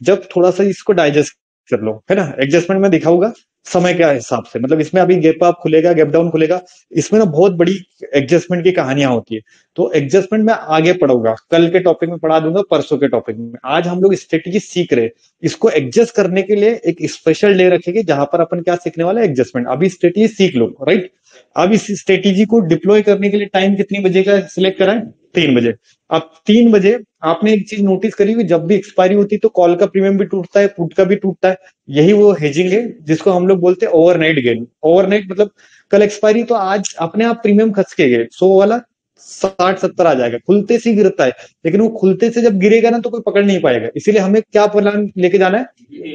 जब थोड़ा सा इसको डाइजेस्ट कर लो, है ना। एडजस्टमेंट में दिखाऊंगा समय के हिसाब से, मतलब इसमें अभी गैप अप खुलेगा गैप डाउन खुलेगा, इसमें ना बहुत बड़ी एडजस्टमेंट की कहानियां होती है। तो एडजस्टमेंट में आगे पढ़ूंगा, कल के टॉपिक में पढ़ा दूंगा, परसों के टॉपिक में। आज हम लोग स्ट्रेटेजी सीख रहे हैं, इसको एडजस्ट करने के लिए एक स्पेशल डे रखेंगे जहां पर अपन क्या सीखने वाले, एडजस्टमेंट। अभी स्ट्रेटेजी सीख लो, राइट। अब इस स्ट्रेटेजी को डिप्लॉय करने के लिए टाइम कितनी बजे का सिलेक्ट करा है, 3 बजे। अब 3 बजे आपने एक चीज नोटिस करी हुई, जब भी एक्सपायरी होती है तो कॉल का प्रीमियम भी टूटता है, पुट का भी टूटता है। यही वो हेजिंग है जिसको हम लोग बोलते हैं ओवरनाइट गेन। ओवरनाइट मतलब कल एक्सपायरी तो आज अपने आप प्रीमियम खस के गए, 100 वाला 60-70 आ जाएगा, खुलते से ही गिरता है, लेकिन वो खुलते से जब गिरेगा ना तो कोई पकड़ नहीं पाएगा। इसीलिए हमें क्या प्लान लेके जाना है,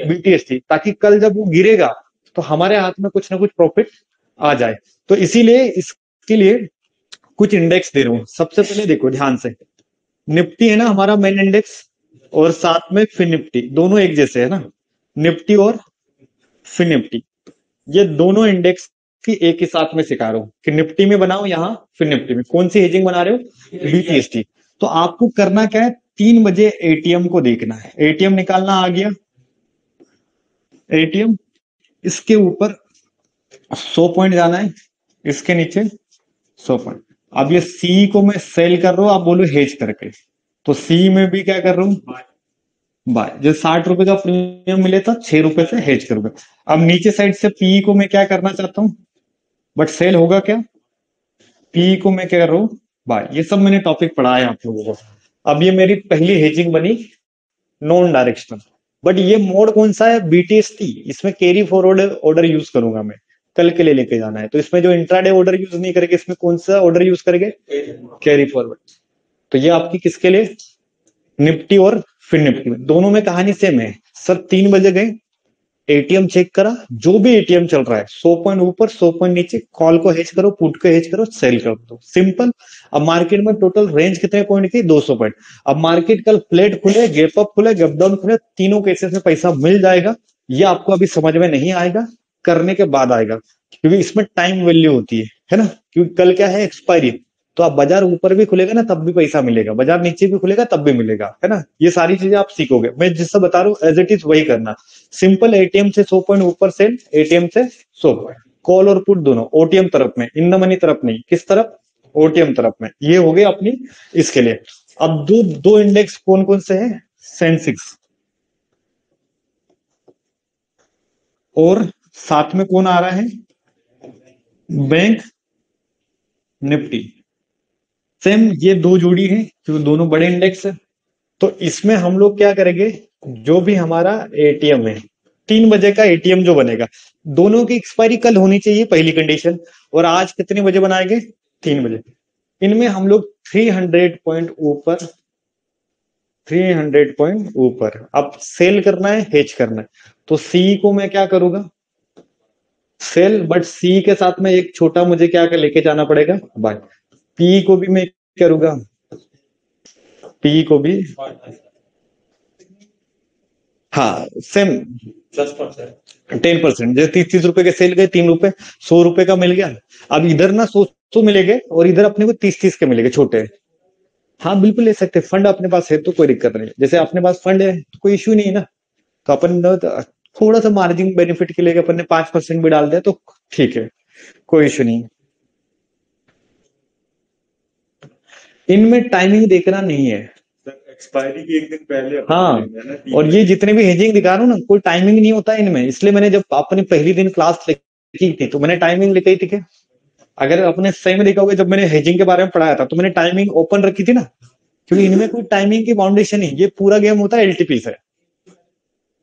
बीटीएसटी, ताकि कल जब वो गिरेगा तो हमारे हाथ में कुछ ना कुछ प्रॉफिट आ जाए। तो इसीलिए इसके लिए कुछ इंडेक्स दे रहा हूं। सबसे पहले देखो ध्यान से, निफ्टी है ना हमारा मेन इंडेक्स, और साथ में फिन निफ्टी, दोनों एक जैसे है ना, निफ्टी और फिन निफ्टी, ये दोनों इंडेक्स की एक ही साथ में सिखा रहा हूं कि निफ्टी में बनाओ, यहां फिन निफ्टी में कौन सी हेजिंग बना रहे हो, बीटीएसटी। तो आपको करना क्या है, 3 बजे एटीएम को देखना है, एटीएम निकालना आ गया, एटीएम इसके ऊपर 100 पॉइंट जाना है, इसके नीचे 100 पॉइंट। अब ये सी को मैं सेल कर रहा हूं, आप बोलो हेज करके, तो सी में भी क्या कर रहा हूं, बाय। जो 60 रुपए का प्रीमियम मिले था 6 रुपए से हेज करूंगा। अब नीचे साइड से पी को मैं क्या करना चाहता हूं, बट सेल होगा क्या, पी को मैं क्या कर रहा हूं, बाय। ये सब मैंने टॉपिक पढ़ा है आप लोगों को। अब ये मेरी पहली हेजिंग बनी नॉन डायरेक्शनल, बट ये मोड कौन सा है, बीटीएसटी। इसमें कैरी फॉरवर्ड ऑर्डर यूज करूंगा मैं, कल के लिए लेके जाना है। तो इसमें जो इंट्राडे ऑर्डर यूज नहीं करेंगे, इसमें कौन सा ऑर्डर यूज करेंगे, कैरी फॉरवर्ड। तो ये आपकी किसके लिए, निफ्टी और फिन निफ्टी में, दोनों में कहानी सेम है। सर 3 बजे गए, एटीएम चेक करा, जो भी एटीएम चल रहा है 100 पॉइंट ऊपर 100 पॉइंट नीचे, कॉल को हेज करो, पुट को हेज करो, सेल कर दो, सिंपल। अब मार्केट में टोटल रेंज कितने पॉइंट की, 200 पॉइंट। अब मार्केट कल फ्लैट खुले, गैप अप खुले, गैप डाउन खुले, तीनों केसेस में पैसा मिल जाएगा। ये आपको अभी समझ में नहीं आएगा, करने के बाद आएगा, क्योंकि इसमें टाइम वैल्यू होती है ना। क्योंकि कल क्या है, एक्सपायरी। तो आप बाजार ऊपर भी खुलेगा ना तब भी पैसा मिलेगा, बाजार नीचे भी खुलेगा तब भी मिलेगा, है ना। ये सारी चीजें आप सीखोगे, मैं जिससे बता रहा हूँ एज इट इज वही करना। सिंपल, एटीएम से 100 पॉइंट ऊपर सेल, एटीएम से 100 पॉइंट, कॉल और पुट दोनों ओटीएम तरफ में, इन द मनी तरफ नहीं, किस तरफ, ओटीएम तरफ में। ये हो गई अपनी इसके लिए। अब दो दो इंडेक्स कौन कौन से हैं, सेंसेक्स, और साथ में कौन आ रहा है, बैंक निफ्टी। सेम ये दो जोड़ी है क्योंकि दोनों बड़े इंडेक्स है। तो इसमें हम लोग क्या करेंगे, जो भी हमारा एटीएम है, 3 बजे का एटीएम जो बनेगा, दोनों की एक्सपायरी कल होनी चाहिए, पहली कंडीशन। और आज कितने बजे बनाएंगे, 3 बजे। इनमें हम लोग 300 पॉइंट ऊपर, 300 पॉइंट ऊपर अब सेल करना है, हेज करना है। तो सी को मैं क्या करूंगा, सेल, बट सी के साथ में एक छोटा मुझे क्या लेके जाना पड़ेगा, बाय। पी को भी मैं करूंगा, पी को भी, हाँ सेम 10%, जैसे 30 रुपए के सेल गए, 3 रुपए, 100 रुपए का मिल गया। अब इधर ना 100 मिलेंगे और इधर अपने को 30 के मिलेंगे छोटे। हाँ बिल्कुल ले सकते, फंड अपने पास है तो कोई दिक्कत नहीं। जैसे अपने पास फंड है तो कोई इश्यू नहीं है ना। तो अपन थोड़ा सा मार्जिन बेनिफिट के लिए अपन ने 5% भी डाल दिया तो ठीक है, कोई इश्यू नहीं। इनमें टाइमिंग देखना नहीं है, एक्सपायरी की एक दिन पहले हाँ, और ये जितने भी हेजिंग दिखा रहा हूँ ना, कोई टाइमिंग नहीं होता है इनमें। इसलिए मैंने जब अपनी पहली दिन क्लास लिखी थी तो मैंने टाइमिंग लिखी थी कि अगर अपने सही में देखा होगा, जब मैंने हेजिंग के बारे में पढ़ाया था तो मैंने टाइमिंग ओपन रखी थी ना, क्योंकि इनमें कोई टाइमिंग की बाउंडेशन नहीं, ये पूरा गेम होता है एलटीपी से।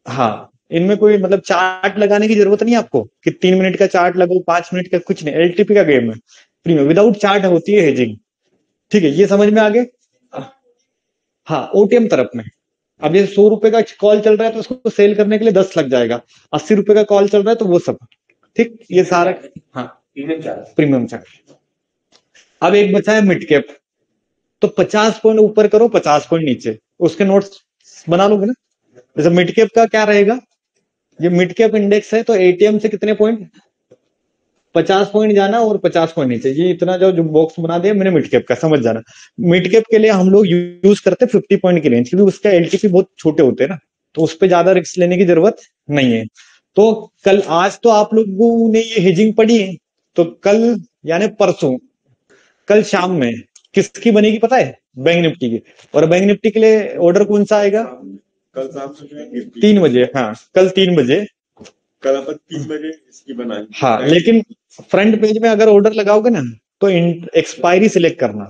हाँ, इनमें कोई मतलब चार्ट लगाने की जरूरत नहीं आपको कि 3 मिनट का चार्ट लगो, 5 मिनट का, कुछ नहीं। एलटीपी का गेम है, प्रीमियम विदाउट चार्ट होती है हेजिंग। ठीक है, ये समझ में आ गए। हाँ, ओटीएम तरफ में अब ये 100 रुपए का कॉल चल रहा है तो उसको सेल करने के लिए 10 लग जाएगा। 80 रुपए का कॉल चल रहा है तो वो सब। ठीक, ये सारा। हाँ, प्रीमियम चार्ज। अब एक बचा है मिड कैप, तो 50 पॉइंट ऊपर करो, 50 पॉइंट नीचे, उसके नोट्स बना लोगे ना। जैसे मिड कैप का क्या रहेगा, ये मिड कैप इंडेक्स है तो एटीएम से कितने पॉइंट, 50 पॉइंट जाना और 50 पॉइंट नीचे। ये इतना जो बॉक्स बना दिया मैंने मिड कैप का, समझ जाना। मिड कैप के लिए हम लोग यूज करते हैं 50 पॉइंट की रेंज, क्योंकि उसका एलटीपी बहुत छोटे होते हैं ना, तो उस पर ज्यादा रिस्क लेने की जरूरत नहीं है। तो कल, आज तो आप लोगों ने ये हेजिंग पढ़ी है, तो कल यानी परसों, कल शाम में किसकी बनेगी पता है, बैंक निफ्टी की। और बैंक निफ्टी के लिए ऑर्डर कौन सा आएगा, कल शाम से 3 बजे। हाँ, कल 3 बजे। कल अपन 3 बजे इसकी बनाएंगे। हाँ, लेकिन फ्रंट पेज में अगर ऑर्डर लगाओगे ना तो एक्सपायरी सिलेक्ट करना।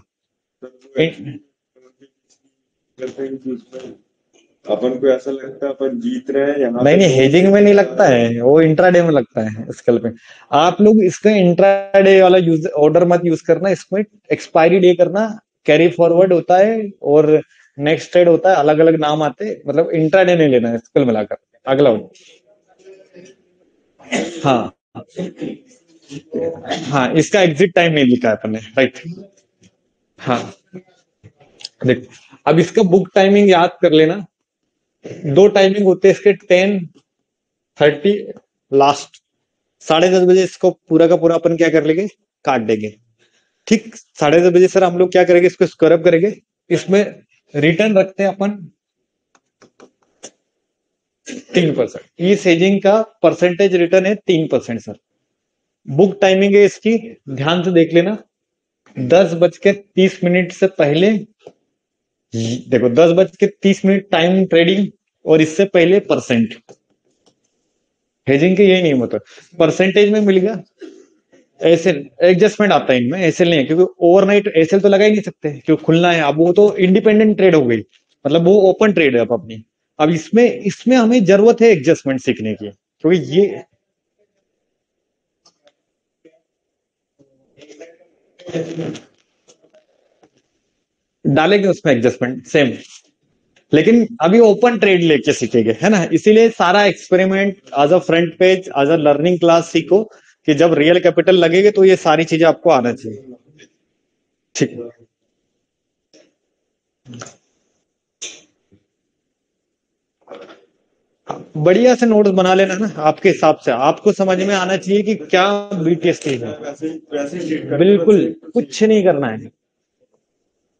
अपन को ऐसा लगता है अपन जीत रहे हैं यहाँ। नहीं, हेजिंग में नहीं लगता है, वो इंट्राडे में लगता है स्कैल्प में। आप लोग इसका इंट्राडे वाला यूज ऑर्डर मत यूज करना, इसमें एक्सपायरी डे करना, कैरी फॉरवर्ड होता है और नेक्स्ट ट्रेड होता है, अलग अलग नाम आते हैं। मतलब इंट्राडे नहीं लेना है कल मिलाकर, अगला। हाँ हाँ, इसका एग्जिट टाइम नहीं लिखा है अपन ने, राइट। हाँ, देख, अब इसका बुक टाइमिंग याद कर लेना। 2 टाइमिंग होते हैं इसके, 10:30 लास्ट। 10:30 बजे इसको पूरा का पूरा अपन क्या कर लेंगे, काट देंगे। ठीक, 10:30 बजे सर हम लोग क्या करेंगे, इसको स्क्रब करेंगे। इसमें रिटर्न रखते हैं अपन 3%। इस हेजिंग का परसेंटेज रिटर्न है 3% सर। बुक टाइमिंग है इसकी, ध्यान से देख लेना, 10:30 से पहले। देखो, 10:30 टाइम ट्रेडिंग, और इससे पहले परसेंट। हेजिंग के यही नियम होता है, परसेंटेज में मिल गया। ऐसे एडजस्टमेंट आता है इनमें, ऐसे नहीं है, क्योंकि ओवरनाइट ऐसे तो लगा ही नहीं सकते, क्योंकि खुलना है। अब वो तो इंडिपेंडेंट ट्रेड हो गई, मतलब वो ओपन ट्रेड है अब अपनी। अब इसमें इसमें हमें जरूरत है एडजस्टमेंट सीखने की, क्योंकि ये डालेंगे उसमें एडजस्टमेंट सेम, लेकिन अभी ओपन ट्रेड लेके सीखेंगे, है ना। इसीलिए सारा experiment as a front page, as a learning class सीखो, कि जब रियल कैपिटल लगेगा तो ये सारी चीजें आपको आना चाहिए। ठीक, बढ़िया से नोट्स बना लेना ना, आपके हिसाब से आपको समझ में आना चाहिए कि क्या बीटीएसटी है। बिल्कुल कुछ नहीं करना है।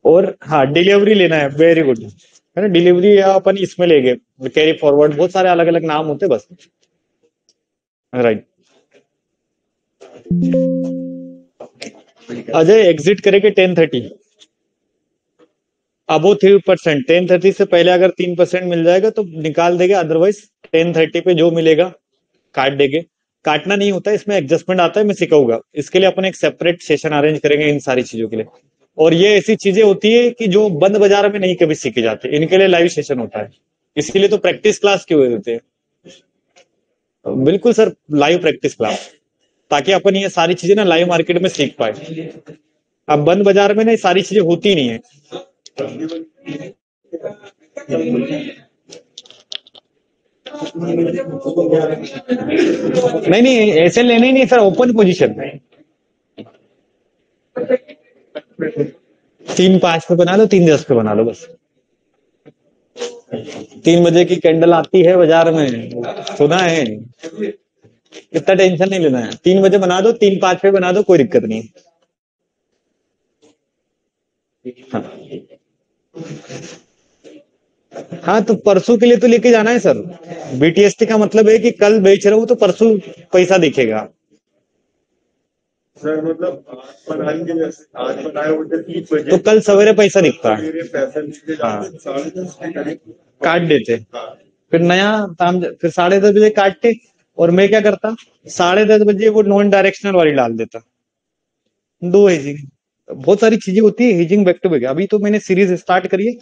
और हाँ, डिलीवरी लेना है, वेरी गुड, है ना। डिलीवरी या अपन इसमें लेंगे, कैरी फॉरवर्ड, बहुत सारे अलग अलग नाम होते बस, राइट। अजय एग्जिट करेंगे 10:30, अब वो 3%। 10:30 से पहले अगर 3% मिल जाएगा तो निकाल देंगे, अदरवाइज 10:30 पे जो मिलेगा काट देंगे। काटना नहीं होता है, इसमें एडजस्टमेंट आता है, मैं सिखाऊंगा। इसके लिए अपन एक सेपरेट सेशन अरेंज करेंगे इन सारी चीजों के लिए। और ये ऐसी चीजें होती है कि जो बंद बाजार में नहीं कभी सीखी जाती, इनके लिए लाइव सेशन होता है। इसीलिए तो प्रैक्टिस क्लास क्यों होते हैं। बिल्कुल सर, लाइव प्रैक्टिस क्लास, ताकि अपन ये सारी चीजें ना लाइव मार्केट में सीख पाए। अब बंद बाजार में ना ये सारी चीजें होती नहीं है। नहीं नहीं, ऐसे लेने ही नहीं सर, ओपन पोजीशन। 3:05 पे बना लो, 3:10 पे बना लो बस। 3 बजे की कैंडल आती है बाजार में, सुना है। इतना टेंशन नहीं लेना है, 3 बजे बना दो, 3:05 पे बना दो, कोई दिक्कत नहीं। हाँ, हाँ, तो परसों के लिए तो लेके जाना है सर। बीटीएसटी का मतलब है कि कल बेच रहा हूं तो परसों पैसा दिखेगा। सर मतलब आज बनाएंगे, जैसे आज बनाए होते 3 बजे, तो कल सवेरे पैसा दिखता है, मेरे पैसे लेके हाँ जाते 10:30 के करीब काट देते, हाँ। फिर नया काम, फिर 10:30 बजे काटते, और मैं क्या करता, 10:30 बजे वो नॉन डायरेक्शनल वाली डाल देता। दो हेजिंग, बहुत सारी चीजें होती है हेजिंग बैक टू बैक। अभी तो मैंने सीरीज स्टार्ट करी है,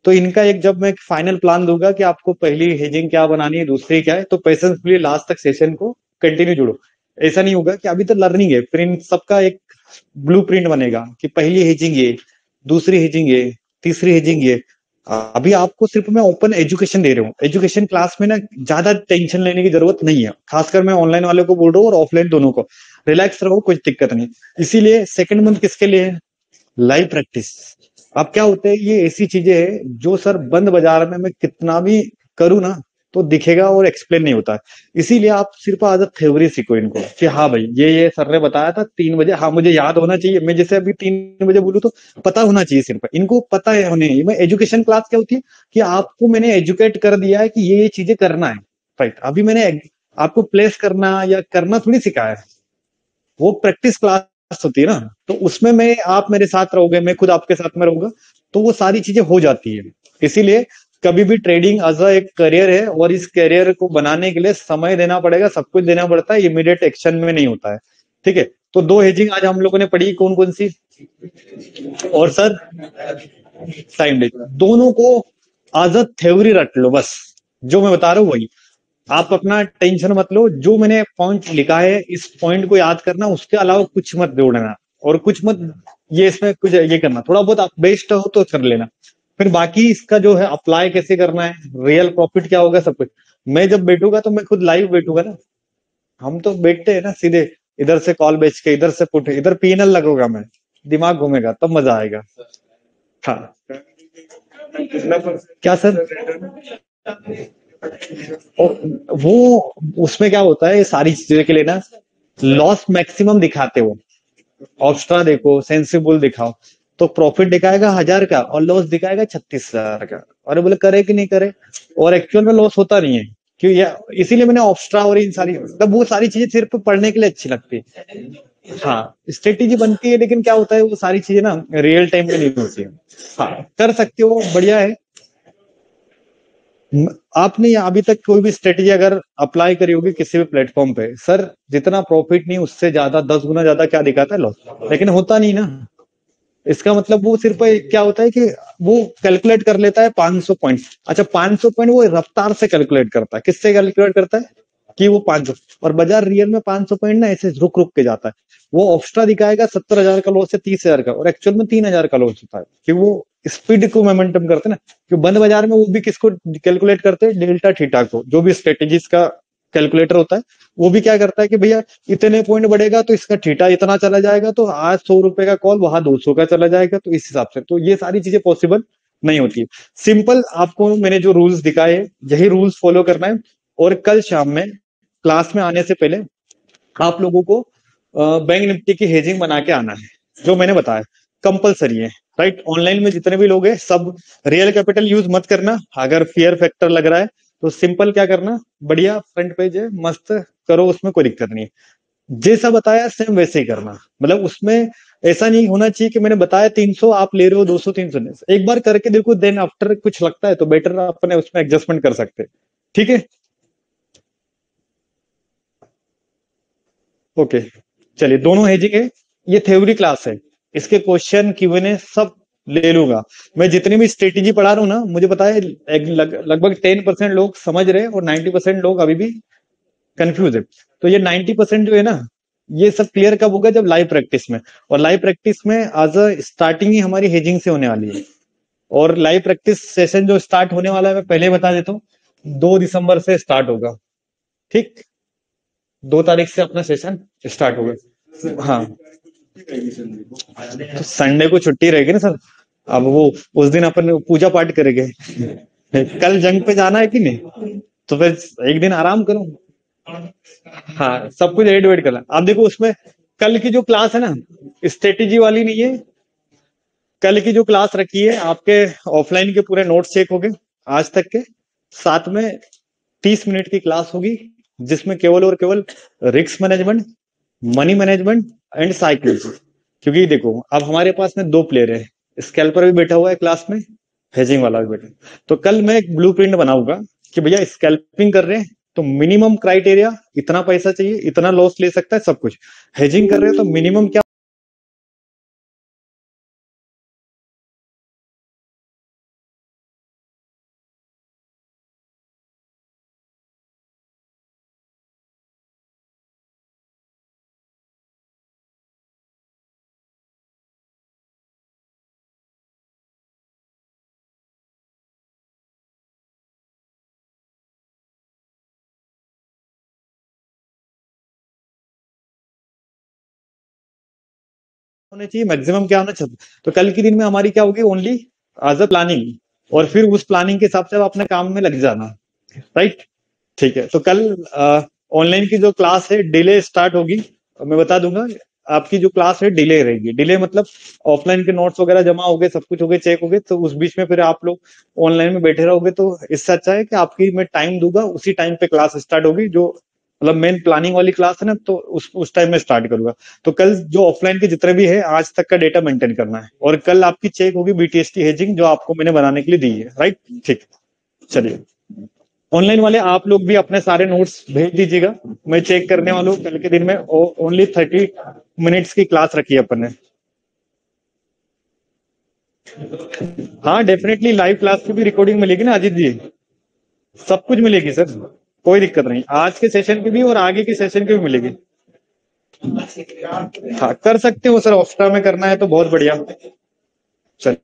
तो इनका एक जब मैं फाइनल प्लान दूंगा कि आपको पहली हेजिंग क्या बनानी है, दूसरी क्या है, तो पेशेंसफुली लास्ट तक सेशन को कंटिन्यू जुड़ो। ऐसा नहीं होगा कि अभी तो लर्निंग है, फिर इन सबका एक ब्लूप्रिंट बनेगा कि पहली हेजिंग ये, दूसरी हेजिंग ये, तीसरी हेजिंग ये। अभी आपको सिर्फ मैं ओपन एजुकेशन दे रहा हूँ, एजुकेशन क्लास में ना ज्यादा टेंशन लेने की जरूरत नहीं है, खासकर मैं ऑनलाइन वाले को बोल रहा हूँ और ऑफलाइन दोनों को। रिलैक्स रहो, कुछ दिक्कत नहीं। इसीलिए सेकंड मंथ किसके लिए है, लाइव प्रैक्टिस। अब क्या होता है, ये ऐसी चीजें है जो सर बंद बाजार में मैं कितना भी करूँ ना तो दिखेगा और एक्सप्लेन नहीं होता है। इसीलिए आप सिर्फ आज थ्योरी सीखो इनको कि हाँ भाई ये सर ने बताया था 3 बजे, हाँ मुझे याद होना चाहिए। मैं जैसे अभी 3 बजे बोलूँ तो पता होना चाहिए, सिर्फ इनको पता है होने। मैं एजुकेशन क्लास क्या होती है कि आपको मैंने एजुकेट कर दिया है कि ये चीजें करना है, राइट। अभी मैंने आपको प्लेस करना या करना थोड़ी सिखाया है, वो प्रैक्टिस क्लास होती है ना। तो उसमें मैं, आप मेरे साथ रहोगे, मैं खुद आपके साथ में रहूंगा, तो वो सारी चीजें हो जाती है। इसीलिए कभी भी ट्रेडिंग एज अ एक करियर है, और इस करियर को बनाने के लिए समय देना पड़ेगा, सब कुछ देना पड़ता है, इमीडिएट एक्शन में नहीं होता है। ठीक है, तो दो हेजिंग आज हम लोगों ने पढ़ी, कौन कौन सी, और सर टाइम डे, दोनों को एज अ थ्योरी रट लो बस। जो मैं बता रहा हूँ वही, आप अपना टेंशन मत लो, जो मैंने पॉइंट लिखा है इस पॉइंट को याद करना, उसके अलावा कुछ मत जोड़ना और कुछ मत ये इसमें कुछ ये करना। थोड़ा बहुत आप बेस्ट हो तो कर लेना, फिर बाकी इसका जो है अप्लाई कैसे करना है, रियल प्रॉफिट क्या होगा, सब कुछ मैं जब बैठूंगा तो मैं खुद लाइव बैठूंगा ना। हम तो बैठते हैं ना सीधे, इधर से कॉल बेच के, इधर से पुट, इधर पीएनएल लगूंगा मैं, दिमाग घूमेगा, तब मजा आएगा। हाँ कितना परसेंट क्या सर, वो उसमें क्या होता है, सारी चीजों के लिए ना लॉस मैक्सिमम दिखाते हो। ऑब्स्ट्रा देखो, सेंसिबल दिखाओ, तो प्रॉफिट दिखाएगा 1000 का और लॉस दिखाएगा 36,000 का। और बोले करे कि नहीं करे, और एक्चुअल में लॉस होता नहीं है। क्यों, इसीलिए मैंने ऑब्स्ट्रा और इन सारी, मतलब वो सारी चीजें सिर्फ पढ़ने के लिए अच्छी लगती है। हाँ स्ट्रेटेजी बनती है, लेकिन क्या होता है वो सारी चीजें ना रियल टाइम में नहीं होती है। हाँ कर सकते हो, बढ़िया है। आपने अभी तक कोई भी स्ट्रेटेजी अगर अप्लाई करी होगी किसी भी प्लेटफॉर्म पे, सर जितना प्रॉफिट नहीं उससे ज्यादा 10 गुना ज्यादा क्या दिखाता है, लॉस, लेकिन होता नहीं ना। इसका मतलब वो सिर्फ क्या होता है कि वो कैलकुलेट कर लेता है 500 पॉइंट। अच्छा 500 पॉइंट वो रफ्तार से कैलकुलेट करता है, किससे कैलकुलेट करता है कि वो 500, और बाजार रियल में 500 पॉइंट ना ऐसे रुक रुक के जाता है। वो ऑप्स्ट्रा दिखाएगा 70,000 का लॉस से 30,000 का, और एक्चुअल में 3,000 का लॉस होता है, कि वो स्पीड को मोमेंटम करते हैं ना। कि बंद बाजार में वो भी किसको कैलकुलेट करते हैं, डेल्टा थीटा को, जो भी स्ट्रेटेजीज का कैलकुलेटर होता है वो भी क्या करता है कि भैया इतने पॉइंट बढ़ेगा तो इसका थीटा इतना चला जाएगा, तो आज 100 रुपए का कॉल वहां 200 का चला जाएगा, तो इस हिसाब से। तो ये सारी चीजें पॉसिबल नहीं होती है। सिंपल आपको मैंने जो रूल्स दिखाए यही रूल्स फॉलो करना है, और कल शाम में क्लास में आने से पहले आप लोगों को बैंक निफ्टी की हेजिंग बना के आना है, जो मैंने बताया कंपलसरी है, राइट। ऑनलाइन में जितने भी लोग हैं सब रियल कैपिटल यूज मत करना, अगर फियर फैक्टर लग रहा है तो सिंपल क्या करना, बढ़िया फ्रंट पेज है मस्त करो, उसमें कोई दिक्कत नहीं है। जैसा बताया सेम वैसे ही करना, मतलब उसमें ऐसा नहीं होना चाहिए कि मैंने बताया 300 आप ले रहे हो 200 300 नहीं। एक बार करके देखो, देन आफ्टर कुछ लगता है तो बेटर अपने उसमें एडजस्टमेंट कर सकते हैं। ठीक है, ओके। चलिए दोनों हेजिंग है, ये थ्योरी क्लास है, इसके क्वेश्चन Q&A सब ले लूंगा। मैं जितनी भी स्ट्रेटेजी पढ़ा रहा हूँ ना, मुझे पता है लगभग 10% लोग समझ रहे हैं और 90% लोग अभी भी कंफ्यूज है। तो ये 90% जो है ना, ये सब क्लियर कब होगा, जब लाइव प्रैक्टिस में। और लाइव प्रैक्टिस में आज स्टार्टिंग ही हमारी हेजिंग से होने वाली है। और लाइव प्रैक्टिस सेशन जो स्टार्ट होने वाला है मैं पहले बता देता हूँ, 2 दिसंबर से स्टार्ट होगा। ठीक, 2 तारीख से अपना सेशन स्टार्ट होगा। हाँ तो संडे को छुट्टी रहेगी ना सर, अब वो उस दिन अपन पूजा पाठ करेंगे। कल जंग पे जाना है कि नहीं, तो फिर एक दिन आराम करो। हाँ सब कुछ एड वेड करना। आप देखो उसमें कल की जो क्लास है ना, स्ट्रेटेजी वाली नहीं है। कल की जो क्लास रखी है आपके ऑफलाइन के पूरे नोट्स चेक हो गए आज तक के, साथ में 30 मिनट की क्लास होगी, जिसमें केवल और केवल risk management, money management, and cycles. क्योंकि देखो अब हमारे पास में 2 प्लेयर है, स्कैल्पर भी बैठा हुआ है क्लास में, हेजिंग वाला भी बैठा है। तो कल मैं एक ब्लूप्रिंट बनाऊंगा कि भैया स्कैल्पिंग कर रहे हैं तो मिनिमम क्राइटेरिया इतना पैसा चाहिए, इतना लॉस ले सकता है, सब कुछ। हेजिंग कर रहे हैं तो मिनिमम क्या होना चाहिए, मैक्सिमम क्या होना चाहिए। तो कल के दिन में हमारी क्या होगी, ओनली एज अ प्लानिंग, और फिर उस प्लानिंग के हिसाब से आप अपने काम में लग जाना। राइट, ठीक है। तो कल ऑनलाइन की जो क्लास है डिले स्टार्ट होगी, मैं बता दूंगा। आपकी जो क्लास है डिले रहेगी। डिले मतलब ऑफलाइन के नोट्स वगैरह जमा हो गए, सब कुछ हो गए, चेक हो गए, तो उस बीच में फिर आप लोग ऑनलाइन में बैठे रहोगे। तो इससे अच्छा है कि आपकी मैं टाइम दूंगा, उसी टाइम पे क्लास स्टार्ट होगी। जो मतलब मेन प्लानिंग वाली क्लास है ना, तो उस टाइम में स्टार्ट करूंगा। तो कल जो ऑफलाइन के जितने भी है आज तक का डेटा मेंटेन करना है, और कल आपकी चेक होगी बीटीएसटी हेजिंग जो आपको मैंने बनाने के लिए दी है। राइट, ठीक। चलिए, ऑनलाइन वाले आप लोग भी अपने सारे नोट्स भेज दीजिएगा, मैं चेक करने वाला हूँ। कल के दिन में ओनली 30 मिनट्स की क्लास रखी है अपन ने। हाँ डेफिनेटली, लाइव क्लास की भी रिकॉर्डिंग मिलेगी ना अजीत जी, सब कुछ मिलेगी सर, कोई दिक्कत नहीं। आज के सेशन की भी और आगे के सेशन की भी मिलेगी। हाँ कर सकते हो सर, ऑक्स्ट्रा में करना है तो बहुत बढ़िया। चल